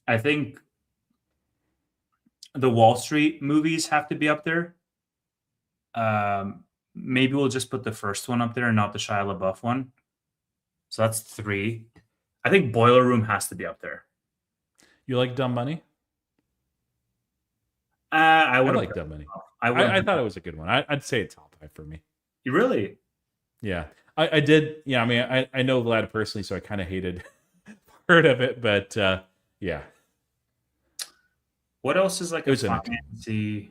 I think the Wall Street movies have to be up there. Maybe we'll just put the first one up there and not the Shia LaBeouf one. So that's 3. I think Boiler Room has to be up there. You like Dumb Money? I I would like Dumb Money. I I thought it was a good one. I'd say it's top 5 for me. You really? Yeah, I did. Yeah, I mean, I know Vlad personally, so I kind of hated part of it, but yeah. What else is like It was a entertaining. fancy?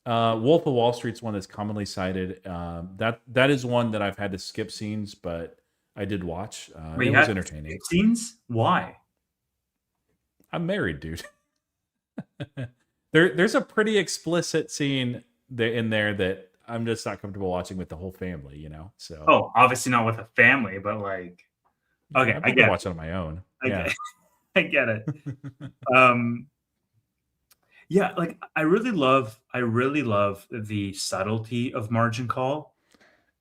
Wolf of Wall Street's one that's commonly cited. That is one that I've had to skip scenes, but I did watch. Wait, It you was had entertaining. scenes? Why? I'm married, dude. There's a pretty explicit scene in there that I'm just not comfortable watching with the whole family, you know. So Oh, obviously not with a family, but like, okay, I I prefer get to it. watch it on my own. I Yeah, get, I get it. Um, yeah, like I really love the subtlety of Margin Call.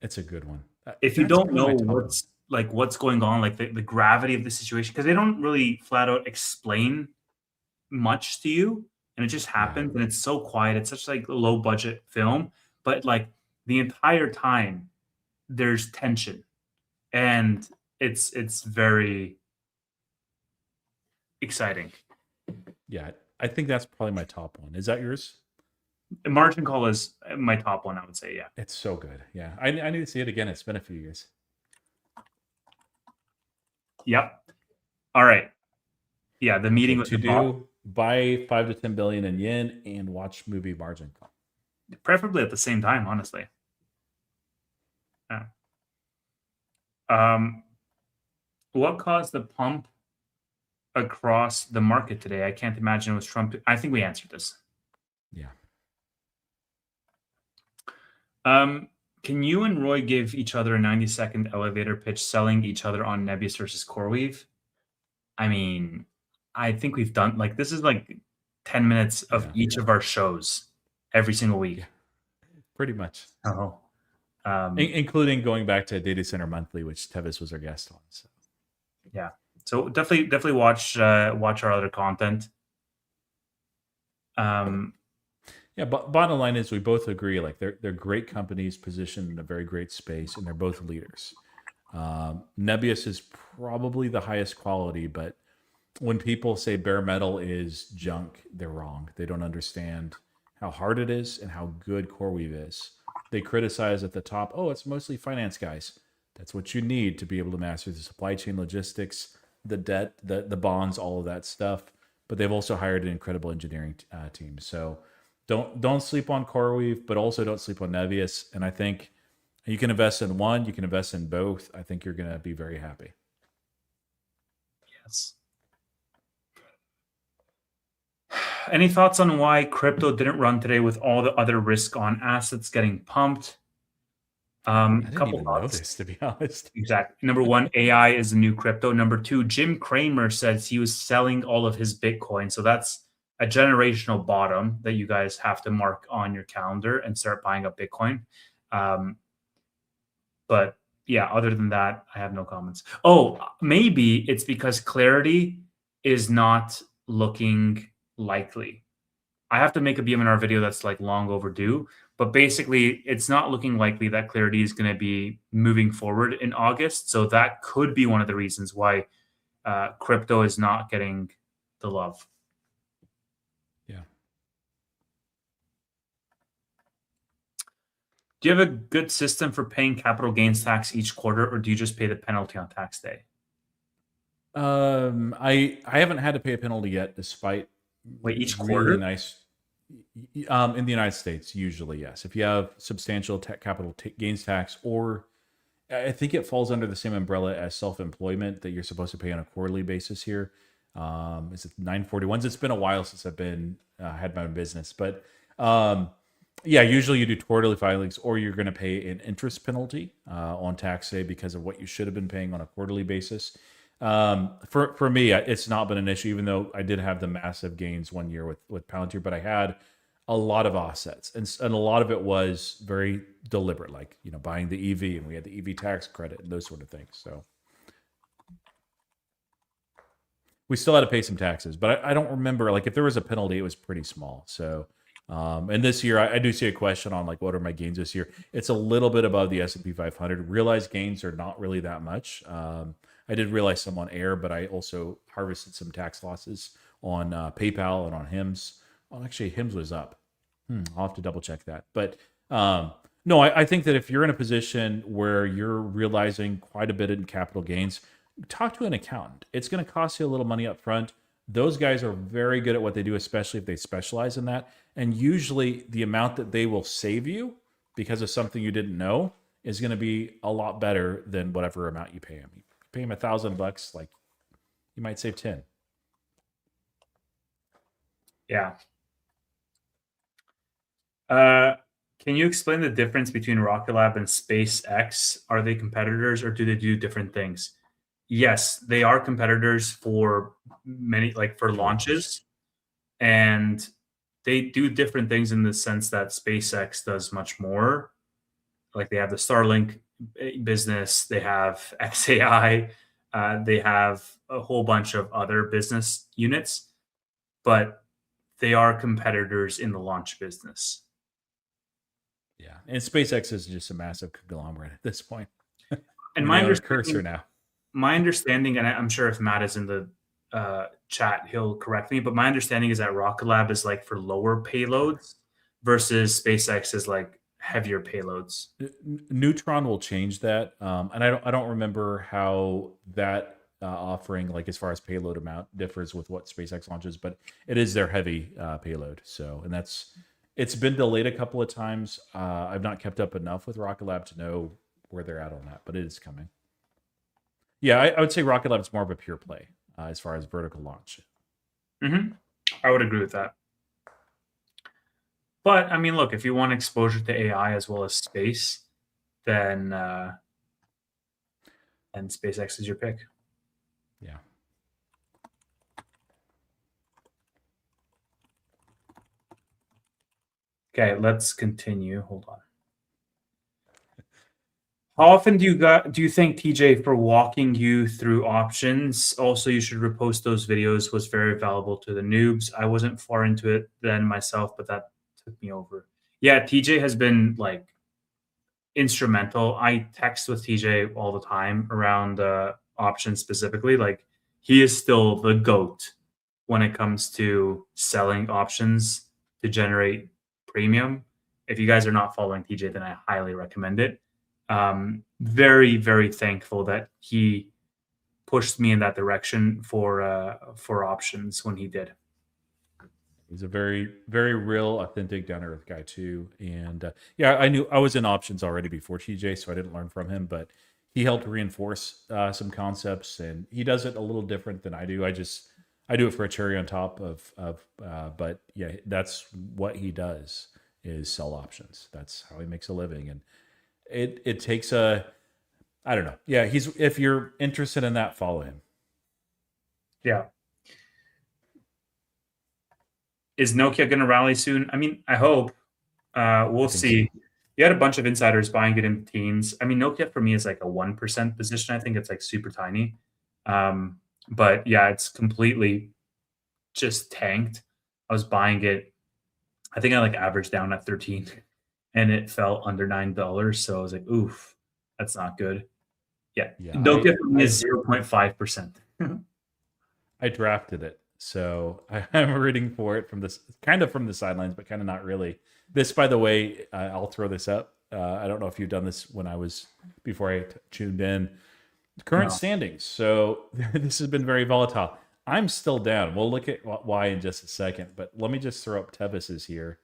it's a good one. If you That's don't probably know my top one. what's going on, like the gravity of the situation, because they don't really flat out explain much to you, and it just Yeah, happens, and it's so quiet. It's such like a low budget film, but like the entire time there's tension, and it's very exciting. yeah. I think that's probably my top one. Is that yours? Margin Call is my top one, I would say. Yeah. It's so good. Yeah, I need to see it again. It's been a few years. Yep. All right. Yeah, the meeting Okay, with to the boss, do buy 5 to 10 billion in yen and watch movie Margin Call. preferably at the same time, honestly. Yeah. Um, what caused the pump across the market today? I can't imagine it was Trump. I think we answered this. Yeah. Can you and Roy give each other a 90-second elevator pitch selling each other on Nebius versus CoreWeave? I mean, I think we've done like this is like 10 minutes of Yeah. each of our shows every single week. Yeah. Pretty much. Oh, Including going back to Data Center Monthly, which Tevis was our guest on. So. yeah. So definitely watch our other content. Yeah, but bottom line is we both agree like they're great companies positioned in a very great space, and they're both leaders. Nebius is probably the highest quality, but when people say bare metal is junk, they're wrong. They don't understand how hard it is and how good CoreWeave is. They criticize at the top, oh, it's mostly finance guys. That's what you need to be able to master the supply chain logistics, the debt, the bonds, all of that stuff. But they've also hired an incredible engineering team. So don't sleep on CoreWeave, but also don't sleep on Nebius. And I think you can invest in one, you can invest in both. I think you're going to be very happy. yes. Any thoughts on why crypto didn't run today with all the other risk-on assets getting pumped? I didn't Couple even thoughts. notice, to be honest. Exactly. Number one, AI is the new crypto. Number two, Jim Cramer says he was selling all of his Bitcoin. So that's a generational bottom that you guys have to mark on your calendar and start buying up Bitcoin. Um, but yeah, other than that, I have no comments. Oh, maybe it's because Clarity is not looking likely. I have to make a BMNR video that's like long overdue, but basically it's not looking likely that Clarity is going to be moving forward in August. So that could be one of the reasons why crypto is not getting the love. Yeah. Do you have a good system for paying capital gains tax each quarter, or do you just pay the penalty on tax day? I haven't had to pay a penalty yet, despite Wait, each really quarter? nice. In the United States, usually yes. If you have substantial capital gains tax, or I think it falls under the same umbrella as self-employment that you're supposed to pay on a quarterly basis here. Is it 941s? It's been a while since I've been had my own business, but yeah, usually you do quarterly filings, or you're going to pay an interest penalty on tax day because of what you should have been paying on a quarterly basis. For me, it's not been an issue, even though I did have the massive gains one year with Palantir, but I had a lot of offsets, and a lot of it was very deliberate, like buying the EV, and we had the EV tax credit and those sort of things. So we still had to pay some taxes, but I don't remember, like, if there was a penalty, it was pretty small. So and this year I do see a question on like what are my gains this year. It's a little bit above the S&P 500. Realized gains are not really that much. I did realize some on air, but I also harvested some tax losses on PayPal and on HIMS. Well, actually, HIMS was up. I'll have to double check that. But no, I think that if you're in a position where you're realizing quite a bit in capital gains, talk to an accountant. It's going to cost you a little money up front. Those guys are very good at what they do, especially if they specialize in that. And usually the amount that they will save you because of something you didn't know is going to be a lot better than whatever amount you pay them. You pay them $1,000, like you might save 10. Yeah. Can you explain the difference between Rocket Lab and SpaceX? Are they competitors, or do they do different things? Yes, they are competitors for many, like for launches, and they do different things in the sense that SpaceX does much more. Like they have the Starlink business, they have XAI, they have a whole bunch of other business units, but they are competitors in the launch business. Yeah, and SpaceX is just a massive conglomerate at this point. And my understanding, and I'm sure if Matt is in the chat, he'll correct me, but my understanding is that Rocket Lab is like for lower payloads versus SpaceX is like heavier payloads. Neutron will change that, and I don't remember how that offering, like as far as payload amount, differs with what SpaceX launches, but it is their heavy payload. So, and it's been delayed a couple of times. I've not kept up enough with Rocket Lab to know where they're at on that, but it is coming. Yeah, I would say Rocket Lab is more of a pure play as far as vertical launch. I would agree with that. But I mean, look, if you want exposure to AI as well as space, then SpaceX is your pick. Yeah. Okay, let's continue. Hold on. How often do you thank TJ for walking you through options? Also, you should repost those videos. Was very valuable to the noobs. I wasn't far into it then myself, but that took me over. Yeah, TJ has been like instrumental. I text with TJ all the time around options specifically. Like he is still the GOAT when it comes to selling options to generate premium. If you guys are not following TJ, then I highly recommend it. Very, very thankful that he pushed me in that direction for options when he did. He's a very, very real, authentic, down to earth guy too. And yeah, I was in options already before TJ, so I didn't learn from him, but he helped reinforce some concepts, and he does it a little different than I do. I do it for a cherry on top but yeah, that's what he does is sell options. That's how he makes a living. And it takes I don't know. Yeah. If you're interested in that, follow him. Yeah. Is Nokia going to rally soon? I mean, I hope. We'll I think so. see. You had a bunch of insiders buying it in teens. I mean, Nokia for me is like a 1% position. I think it's like super tiny. But yeah, it's completely just tanked. I was buying it. I think I like averaged down at 13 and it fell under $9. So I was like, oof, that's not good. Yeah. Yeah. Nokia for me is 0.5%. I drafted it. So I'm rooting for it from this kind of from the sidelines, but kind of not really. This, by the way, I'll throw this up. I don't know if you've done this when I was before I tuned in. Current No. standings. So this has been very volatile. I'm still down. We'll look at why in just a second, but let me just throw up Tevis's here.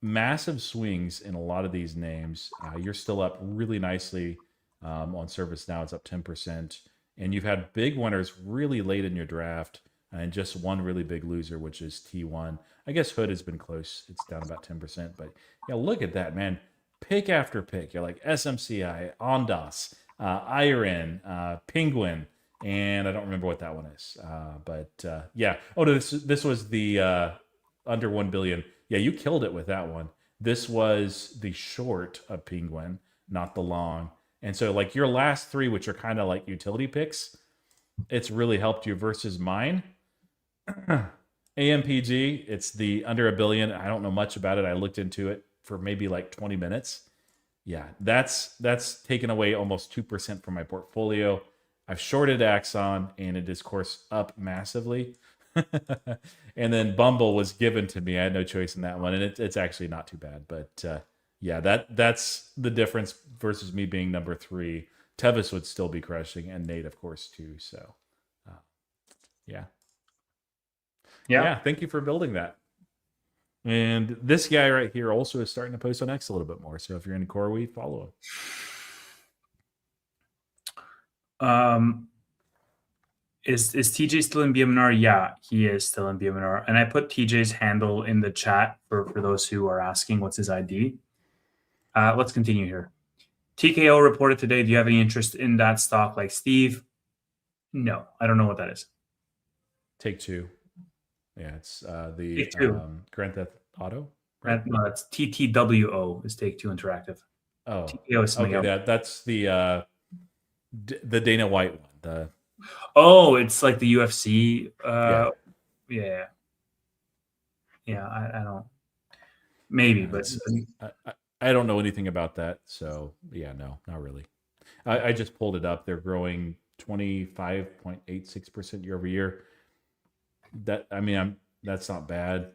Massive swings in a lot of these names. You're still up really nicely on service now. It's up 10%. And you've had big winners really late in your draft and just one really big loser, which is T1. I guess Hood has been close. It's down about 10%. But yeah, look at that, man. Pick after pick. You're like SMCI, Ondas, Iron, Penguin, and I don't remember what that one is. Yeah. Oh, no, this was the under 1 billion. Yeah, you killed it with that one. This was the short of Penguin, not the long. And so, like your last three, which are kind of like utility picks, it's really helped you versus mine. AMPG, it's the under 1 billion. I don't know much about it. I looked into it for maybe like 20 minutes. Yeah, that's taken away almost 2% from my portfolio. I've shorted Axon, and it is, of course, up massively. And then Bumble was given to me. I had no choice in that one, and it's actually not too bad. But yeah, that's the difference versus me being number 3. Tevis would still be crushing, and Nate, of course, too. So, yeah. Yeah, thank you for building that. And this guy right here also is starting to post on X a little bit more. So if you're into CoreWeave, follow him. Is TJ still in BMNR? Yeah, he is still in BMNR. And I put TJ's handle in the chat for those who are asking what's his ID. Let's continue here. TKO reported today. Do you have any interest in that stock like Steve? No, I don't know what that is. Take-Two. Yeah, it's the Take-Two. Grand Theft Auto. Right? No, that's TTWO is Take-Two Interactive. Oh, TKO is something else. That's the Dana White one. It's like the UFC. Yeah. I don't. Maybe, Yeah, but I don't know anything about that. So yeah, no, not really. I just pulled it up. They're growing 25.86% year over year. That's not bad.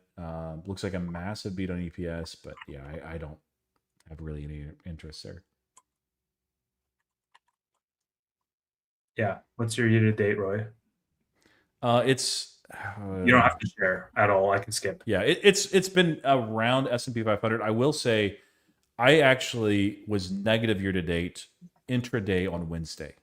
Looks like a massive beat on EPS, but yeah, I don't have really any interest there. Yeah. What's your year to date, Roy? It's you don't have to share at all. I can skip. Yeah, it's been around S&P 500. I will say, I actually was negative year to date intraday on Wednesday.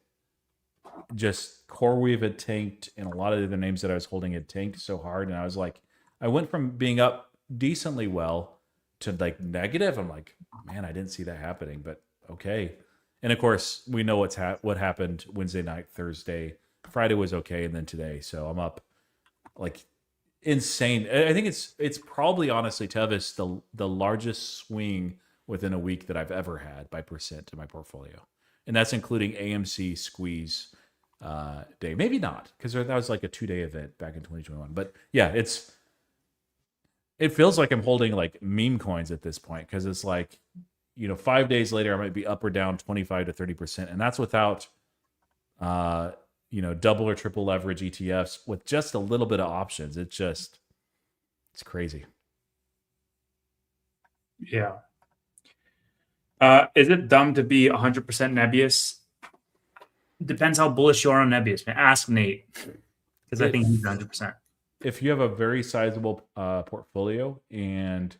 Just CoreWeave had tanked, and a lot of the other names that I was holding had tanked so hard, and I was like, I went from being up decently well to like negative. I'm like, man, I didn't see that happening, but okay. And of course, we know what happened Wednesday night, Thursday, Friday was okay, and then today. So I'm up like insane. I think it's probably honestly, Tevis, the largest swing within a week that I've ever had by percent in my portfolio, and that's including AMC squeeze day. Maybe not, because that was like a 2-day event back in 2021. But yeah, it feels like I'm holding like meme coins at this point, because it's like, 5 days later I might be up or down 25 to 30%, and that's without double or triple leverage ETFs with just a little bit of options. It's crazy. Yeah. Is it dumb to be 100% Nebius? Depends how bullish you are on Nebius. Man, ask Nate, because I think he's 100%. If you have a very sizable portfolio, and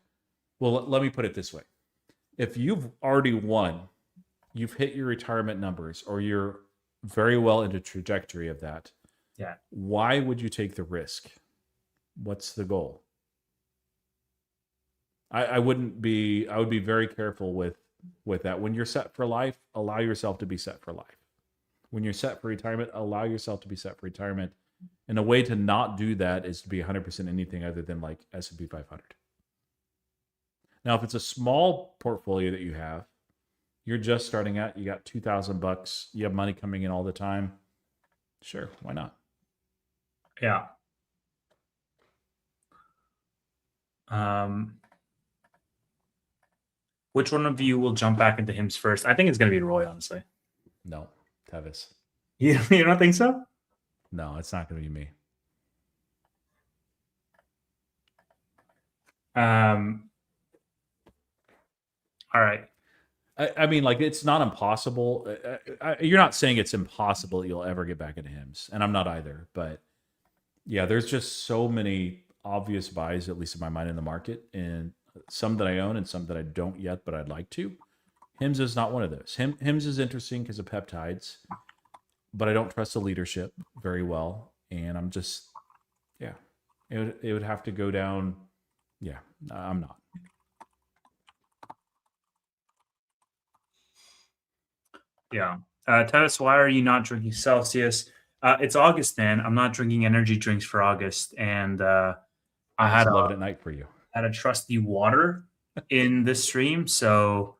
let me put it this way: if you've already won, you've hit your retirement numbers, or you're very well into trajectory of that, Yeah. Why would you take the risk? What's the goal? I wouldn't be. I would be very careful with that. When you're set for life, allow yourself to be set for life. When you're set for retirement, allow yourself to be set for retirement. And a way to not do that is to be 100% anything other than like S&P 500. Now, if it's a small portfolio that you have, you're just starting out, you got $2,000, you have money coming in all the time. Sure, why not? Yeah. Which one of you will jump back into HIMS first? I think it's going to be Roy, honestly. No, Tevis. You don't think so? No, it's not going to be me. All right. I mean, like, it's not impossible. You're not saying it's impossible that you'll ever get back into HIMS, and I'm not either. But yeah, there's just so many obvious buys, at least in my mind, in the market, and some that I own and some that I don't yet, but I'd like to. HIMS is not one of those. HIMS is interesting because of peptides, but I don't trust the leadership very well, and I'm just, yeah, it would have to go down. Yeah, I'm not. Yeah. Tavis, why are you not drinking Celsius? It's August, man. I'm not drinking energy drinks for August, and I It's 11 at night for you. had a trusty water in this stream, so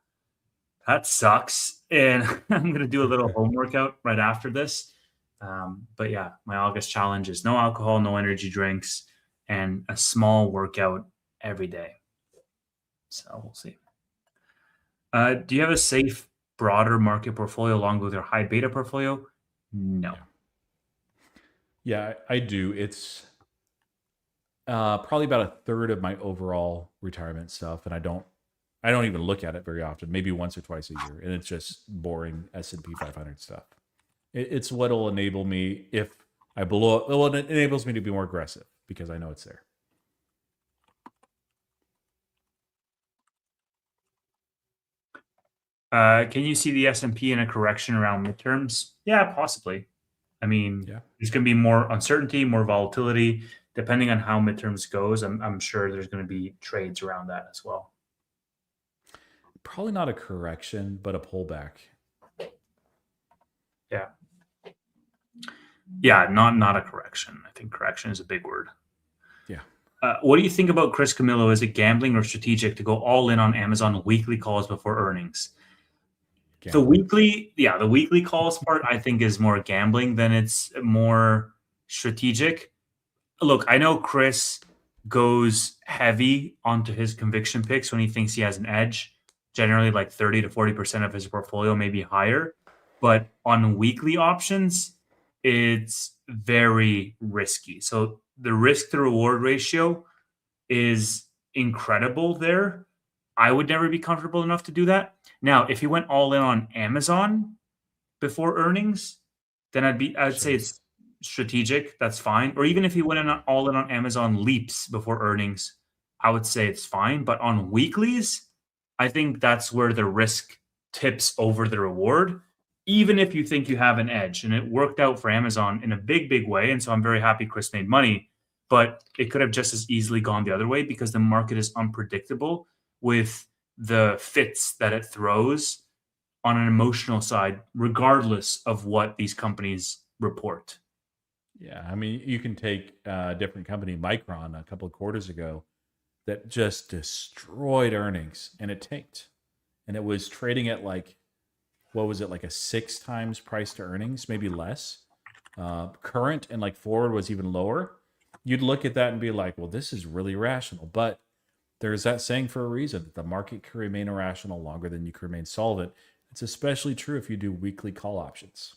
that sucks. And I'm gonna do a little home workout right after this. But yeah, my August challenge is no alcohol, no energy drinks, and a small workout every day. So we'll see. Do you have a safe, broader market portfolio along with your high beta portfolio? No. Yeah, I do. It's probably about a third of my overall retirement stuff, and I don't even look at it very often. Maybe once or twice a year, and it's just boring S&P 500 stuff. It's what'll enable me if I blow. Well, it enables me to be more aggressive because I know it's there. Can you see the S&P in a correction around midterms? Yeah, possibly. I mean, Yeah. there's going to be more uncertainty, more volatility. Depending on how midterms goes, I'm sure there's going to be trades around that as well. Probably not a correction, but a pullback. Yeah. Yeah, not a correction. I think correction is a big word. Yeah. What do you think about Chris Camillo? Is it gambling or strategic to go all in on Amazon weekly calls before earnings? The weekly calls part I think is more gambling than it's more strategic. Look, I know Chris goes heavy onto his conviction picks when he thinks he has an edge, generally like 30 to 40% of his portfolio, maybe higher. But on weekly options, it's very risky. So the risk to reward ratio is incredible there. I would never be comfortable enough to do that. Now, if he went all in on Amazon before earnings, then I'd say it's strategic. That's fine. Or even if he went all in on Amazon leaps before earnings, I would say it's fine. But on weeklies, I think that's where the risk tips over the reward, even if you think you have an edge. And it worked out for Amazon in a big, big way. And so I'm very happy Chris made money, but it could have just as easily gone the other way because the market is unpredictable with the fits that it throws on an emotional side, regardless of what these companies report. Yeah, I mean, you can take a different company, Micron, a couple of quarters ago, that just destroyed earnings, and it tanked, and it was trading at like, what was it, like a 6 times price to earnings, maybe less. Current and like forward was even lower. You'd look at that and be like, well, this is really irrational. But there's that saying for a reason that the market can remain irrational longer than you can remain solvent. It's especially true if you do weekly call options.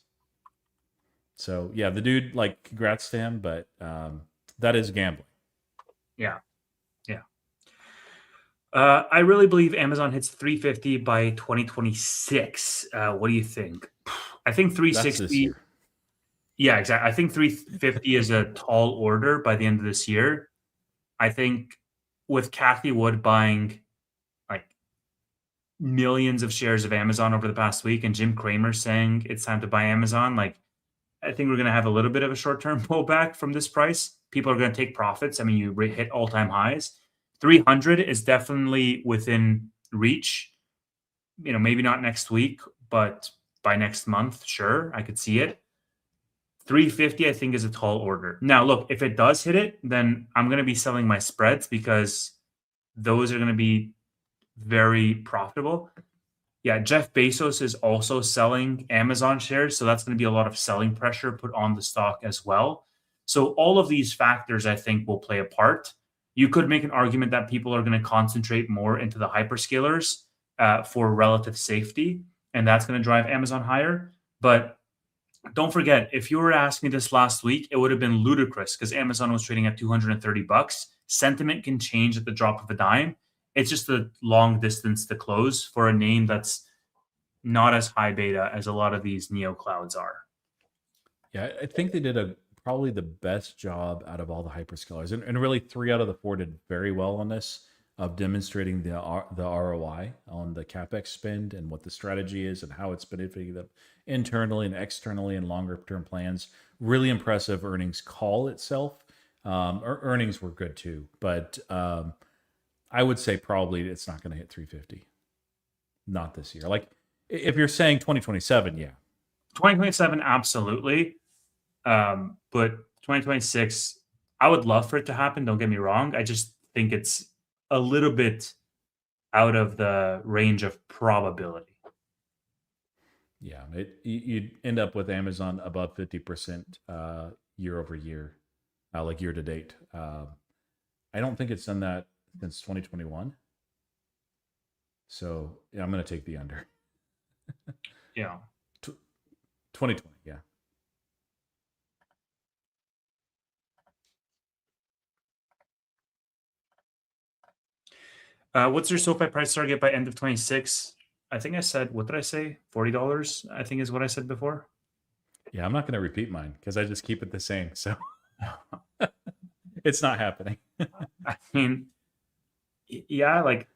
So yeah, the dude, like, congrats to him, but that is gambling. Yeah. Yeah. I really believe Amazon hits 350 by 2026. What do you think? I think That's this 360. year. Yeah, exactly. I think 350 is a tall order by the end of this year. I think with Kathy Wood buying like millions of shares of Amazon over the past week and Jim Cramer saying it's time to buy Amazon, like I think we're going to have a little bit of a short-term pullback from this price. People are going to take profits. I mean, you hit all-time highs. 300 is definitely within reach. Maybe not next week, but by next month, sure, I could see it. 350, I think, is a tall order. Now, look, if it does hit it, then I'm going to be selling my spreads because those are going to be very profitable. Yeah, Jeff Bezos is also selling Amazon shares, so that's going to be a lot of selling pressure put on the stock as well. So all of these factors, I think, will play a part. You could make an argument that people are going to concentrate more into the hyperscalers for relative safety, and that's going to drive Amazon higher. But don't forget, if you were asking me this last week, it would have been ludicrous because Amazon was trading at $230. Sentiment can change at the drop of a dime. It's just a long distance to close for a name that's not as high beta as a lot of these neo clouds are. Yeah, I think they did probably the best job out of all the hyperscalers, and really 3 out of the 4 did very well on this of demonstrating the ROI on the capex spend and what the strategy is and how it's benefiting them internally and externally and longer term plans. Really impressive earnings call itself. Earnings were good too, but I would say probably it's not going to hit 350. Not this year. Like if you're saying 2027, yeah. 2027, absolutely. But 2026, I would love for it to happen. Don't get me wrong. I just think it's a little bit out of the range of probability. Yeah, you'd end up with Amazon above 50% year over year, like year to date. I don't think it's done that since 2021. So yeah, I'm going to take the under. Yeah. 2020, yeah. What's your SoFi price target by end of 26? I think I said, what did I say? $40, I think is what I said before. Yeah, I'm not going to repeat mine because I just keep it the same. So it's not happening. I mean, yeah, like,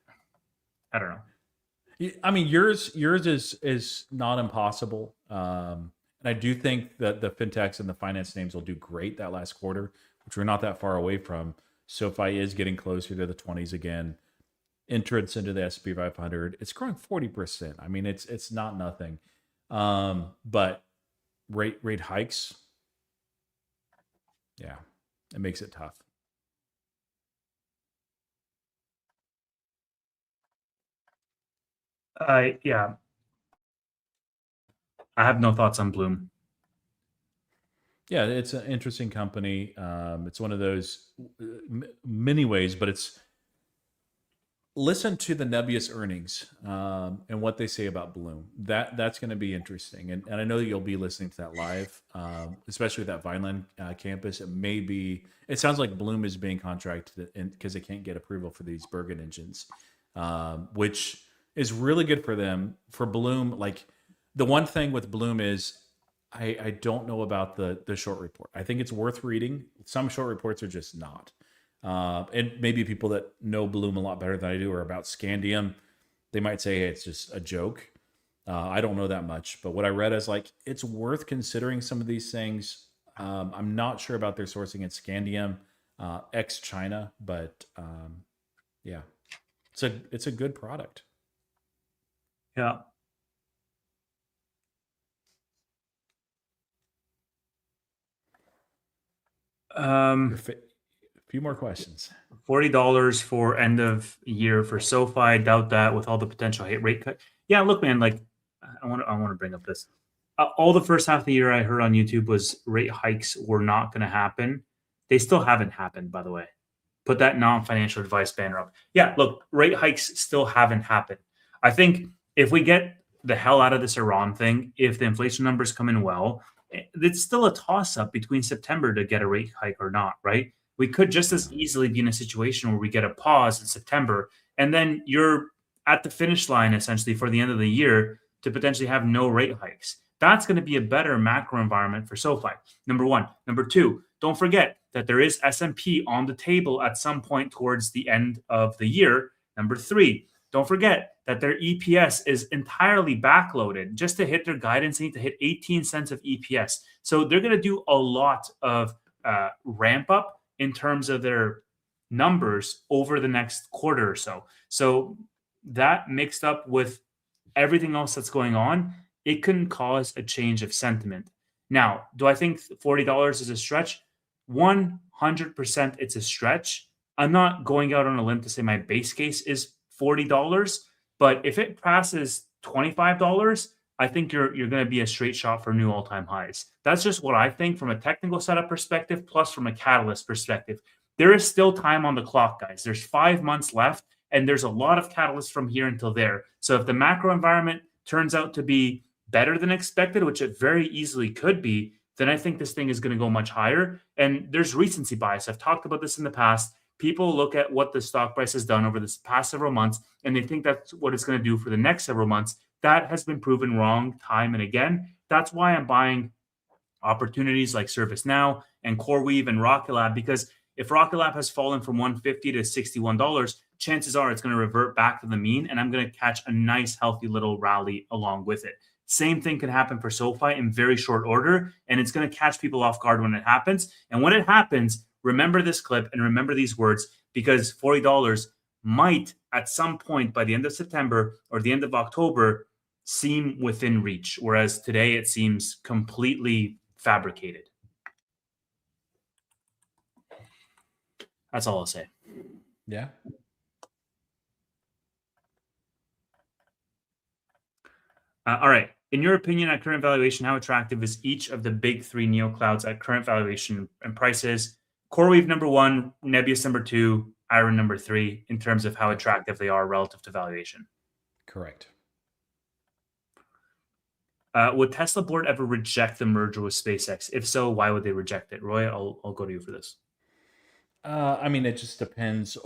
I don't know. I mean, yours is not impossible. And I do think that the fintechs and the finance names will do great that last quarter, which we're not that far away from. SoFi is getting closer to the 20s again. Entrance into the S&P 500, it's growing 40%. I mean, it's not nothing. But rate hikes, yeah, it makes it tough. Yeah. I have no thoughts on Bloom. Yeah, it's an interesting company. It's one of those many ways, but it's listen to the Nebius earnings and what they say about Bloom. That's going to be interesting, and I know that you'll be listening to that live, especially that Vineland campus. It sounds like Bloom is being contracted because they can't get approval for these Bergen engines, which is really good for them. For Bloom, like the one thing with Bloom is I don't know about the short report. I think it's worth reading. Some short reports are just not. And maybe people that know Bloom a lot better than I do are about Scandium. They might say, hey, it's just a joke. I don't know that much. But what I read is like, it's worth considering some of these things. I'm not sure about their sourcing in Scandium, ex-China. But yeah, it's a good product. Yeah. A few more questions. $40 for end of year for SoFi. I doubt that with all the potential rate cut. Yeah, look, man, like I want to bring up this. All the first half of the year I heard on YouTube was rate hikes were not going to happen. They still haven't happened, by the way. Put that non-financial advice banner up. Yeah, look, rate hikes still haven't happened. I think if we get the hell out of this Iran thing, if the inflation numbers come in well, it's still a toss-up between September to get a rate hike or not, right? We could just as easily be in a situation where we get a pause in September, and then you're at the finish line essentially for the end of the year to potentially have no rate hikes. That's going to be a better macro environment for SoFi. Number one. Number two, don't forget that there is S&P on the table at some point towards the end of the year. Number three, don't forget that their EPS is entirely backloaded. Just to hit their guidance, they need to hit 18 cents of EPS. So they're going to do a lot of ramp up in terms of their numbers over the next quarter or so. So that mixed up with everything else that's going on, it can cause a change of sentiment. Now, do I think $40 is a stretch? 100% it's a stretch. I'm not going out on a limb to say my base case is $40, but if it passes $25, I think you're going to be a straight shot for new all-time highs. That's just what I think from a technical setup perspective, plus from a catalyst perspective. There is still time on the clock, guys. There's 5 months left, and there's a lot of catalysts from here until there. So if the macro environment turns out to be better than expected, which it very easily could be, then I think this thing is going to go much higher. And there's recency bias. I've talked about this in the past. People look at what the stock price has done over this past several months, and they think that's what it's going to do for the next several months. That has been proven wrong time and again. That's why I'm buying opportunities like ServiceNow and CoreWeave and Rocket Lab, because if Rocket Lab has fallen from $150 to $61, chances are it's going to revert back to the mean, and I'm going to catch a nice, healthy little rally along with it. Same thing can happen for SoFi in very short order, and it's going to catch people off guard when it happens. And when it happens, remember this clip and remember these words, because $40 might, at some point by the end of September or the end of October, seem within reach, whereas today it seems completely fabricated. That's all I'll say. Yeah. All right. In your opinion, at current valuation, how attractive is each of the big three neoclouds at current valuation and prices? CoreWeave number 1, Nebius number 2, Iron number 3, in terms of how attractive they are relative to valuation. Correct. Would Tesla board ever reject the merger with SpaceX? If so, why would they reject it? Roy, I'll go to you for this. I mean, it just depends.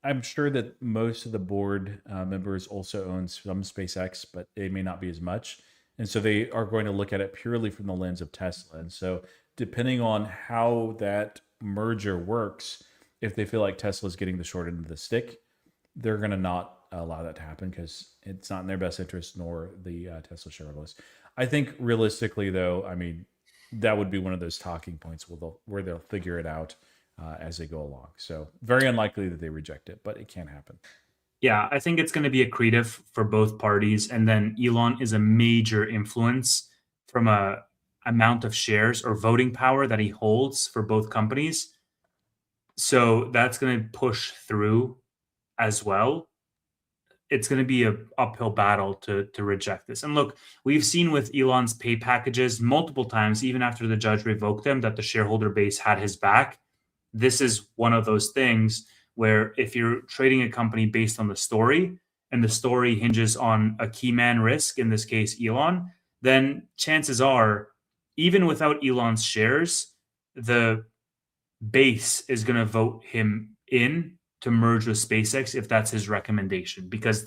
I'm sure that most of the board members also own some SpaceX, but it may not be as much. And so they are going to look at it purely from the lens of Tesla. And so depending on how that merger works, if they feel like Tesla's getting the short end of the stick, they're going to not allow that to happen because it's not in their best interest nor the Tesla shareholders. I think realistically, though, I mean, that would be one of those talking points where they'll figure it out as they go along. So very unlikely that they reject it, but it can happen. Yeah, I think it's going to be accretive for both parties. And then Elon is a major influence from a amount of shares or voting power that he holds for both companies. So that's going to push through as well. It's going to be an uphill battle to reject this. And look, we've seen with Elon's pay packages multiple times, even after the judge revoked them, that the shareholder base had his back. This is one of those things where if you're trading a company based on the story and the story hinges on a key man risk, in this case, Elon, then chances are, even without Elon's shares, the base is going to vote him in to merge with SpaceX if that's his recommendation, because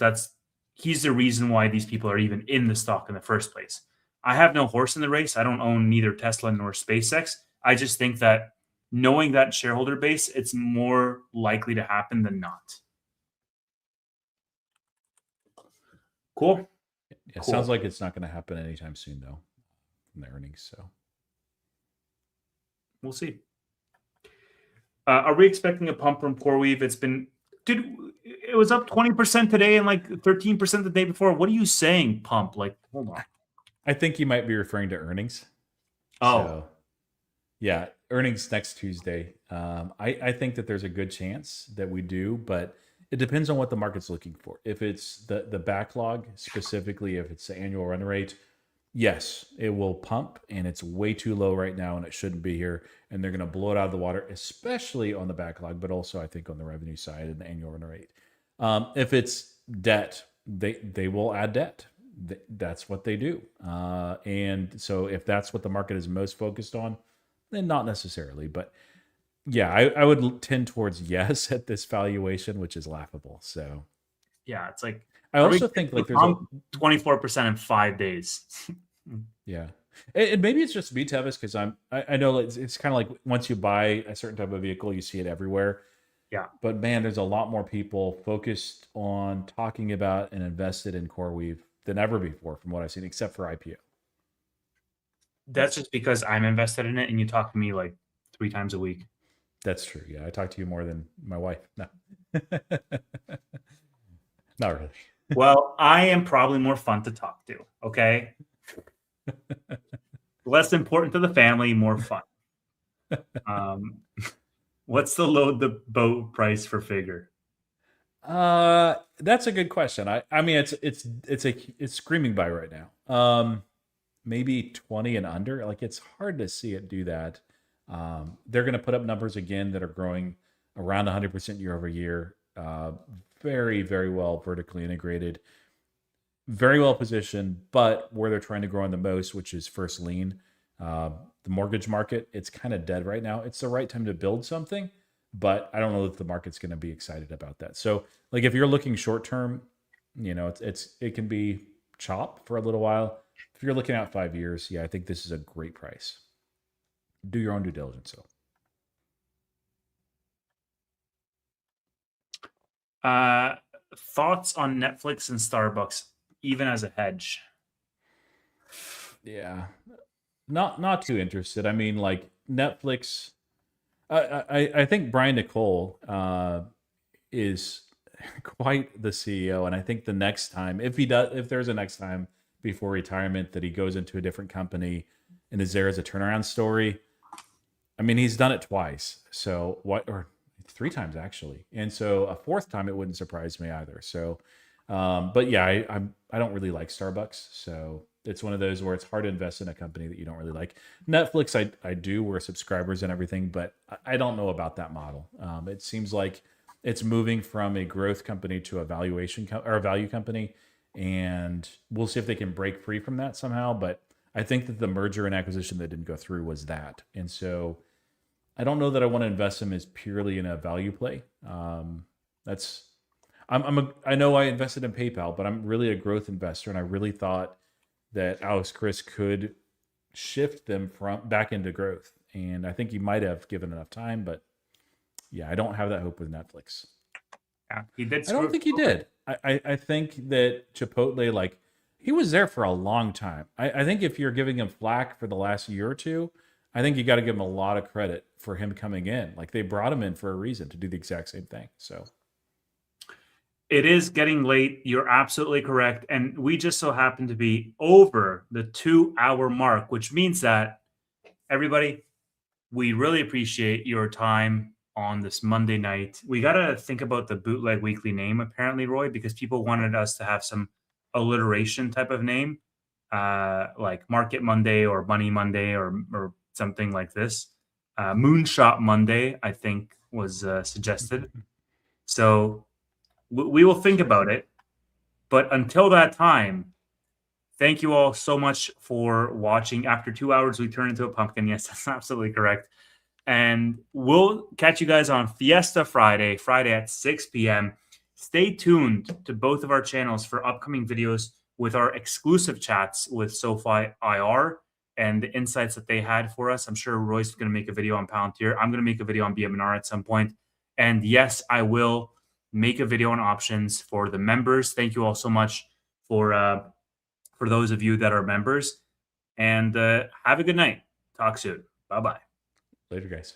he's the reason why these people are even in the stock in the first place. I have no horse in the race. I don't own neither Tesla nor SpaceX. I just think that knowing that shareholder base, it's more likely to happen than not. Cool. Yeah, cool. Sounds like it's not going to happen anytime soon, though, from the earnings. So we'll see. Are we expecting a pump from CoreWeave? It was up 20% today and like 13% the day before. What are you saying, pump? Like, hold on. I think you might be referring to earnings. Oh. So, yeah, earnings next Tuesday. I think that there's a good chance that we do, but it depends on what the market's looking for. If it's the backlog, specifically if it's the annual run rate, yes, it will pump, and it's way too low right now, and it shouldn't be here. And they're going to blow it out of the water, especially on the backlog, but also I think on the revenue side and the annual run rate. If it's debt, they will add debt. That's what they do. And so if that's what the market is most focused on, then not necessarily. But yeah, I would tend towards yes at this valuation, which is laughable. So yeah, it's like I also think like there's 24% in 5 days. Yeah. And maybe it's just me, Tevis, because I know it's kind of like once you buy a certain type of vehicle, you see it everywhere. But man, there's a lot more people focused on talking about and invested in CoreWeave than ever before, from what I've seen, except for IPO. That's just because I'm invested in it, and you talk to me like 3 times a week. That's true. Yeah, I talk to you more than my wife. No, not really. Well, I am probably more fun to talk to. Okay, less important to the family, more fun. Um, what's the load the boat price for Figure? That's a good question. I mean, it's screaming by right now. Maybe 20 and under. Like, it's hard to see it do that. They're going to put up numbers again that are growing around 100% year over year. Very, very well vertically integrated, very well positioned, but where they're trying to grow in the most, which is first lien, the mortgage market, it's kind of dead right now. It's the right time to build something, but I don't know that the market's going to be excited about that. So, like, if you're looking short term, it can be chop for a little while. If you're looking out 5 years, yeah, I think this is a great price. Do your own due diligence, though. Thoughts on Netflix and Starbucks, even as a hedge? Yeah, not too interested. I mean, like, Netflix. I think Brian Nicole is quite the CEO, and I think the next time, if there's a next time before retirement, that he goes into a different company and is there as a turnaround story. I mean, he's done it twice, so what, or 3 times actually, and so a fourth time it wouldn't surprise me either. So, but yeah, I don't really like Starbucks, so it's one of those where it's hard to invest in a company that you don't really like. Netflix, I do, we're subscribers and everything, but I don't know about that model. It seems like it's moving from a growth company to a or a value company, and we'll see if they can break free from that somehow. But I think that the merger and acquisition that didn't go through was that, and so I don't know that I want to invest them as purely in a value play. That's I know I invested in PayPal, but I'm really a growth investor, and I really thought that Alex Chris could shift them from back into growth, and I think he might have given enough time. But yeah, I don't have that hope with Netflix. Yeah, he did. I don't think he did. I think that Chipotle, like, he was there for a long time. I think if you're giving him flack for the last year or two, I think you got to give him a lot of credit for him coming in. Like, they brought him in for a reason, to do the exact same thing. So It is getting late. You're absolutely correct. And we just so happen to be over the 2 hour mark, which means that everybody, we really appreciate your time on this Monday night. We got to think about the Bootleg Weekly name, apparently, Roy, because people wanted us to have some alliteration type of name, like Market Monday or Money Monday or something like this. Moonshot Monday, I think, was suggested. So we will think about it. But until that time, thank you all so much for watching. After 2 hours, we turn into a pumpkin. Yes, that's absolutely correct. And we'll catch you guys on Fiesta Friday, Friday at 6 p.m. Stay tuned to both of our channels for upcoming videos with our exclusive chats with SoFi IR and the insights that they had for us. I'm sure Roy's going to make a video on Palantir. I'm going to make a video on BMNR at some point. And yes, I will make a video on options for the members. Thank you all so much for those of you that are members. And have a good night. Talk soon. Bye-bye. later, guys.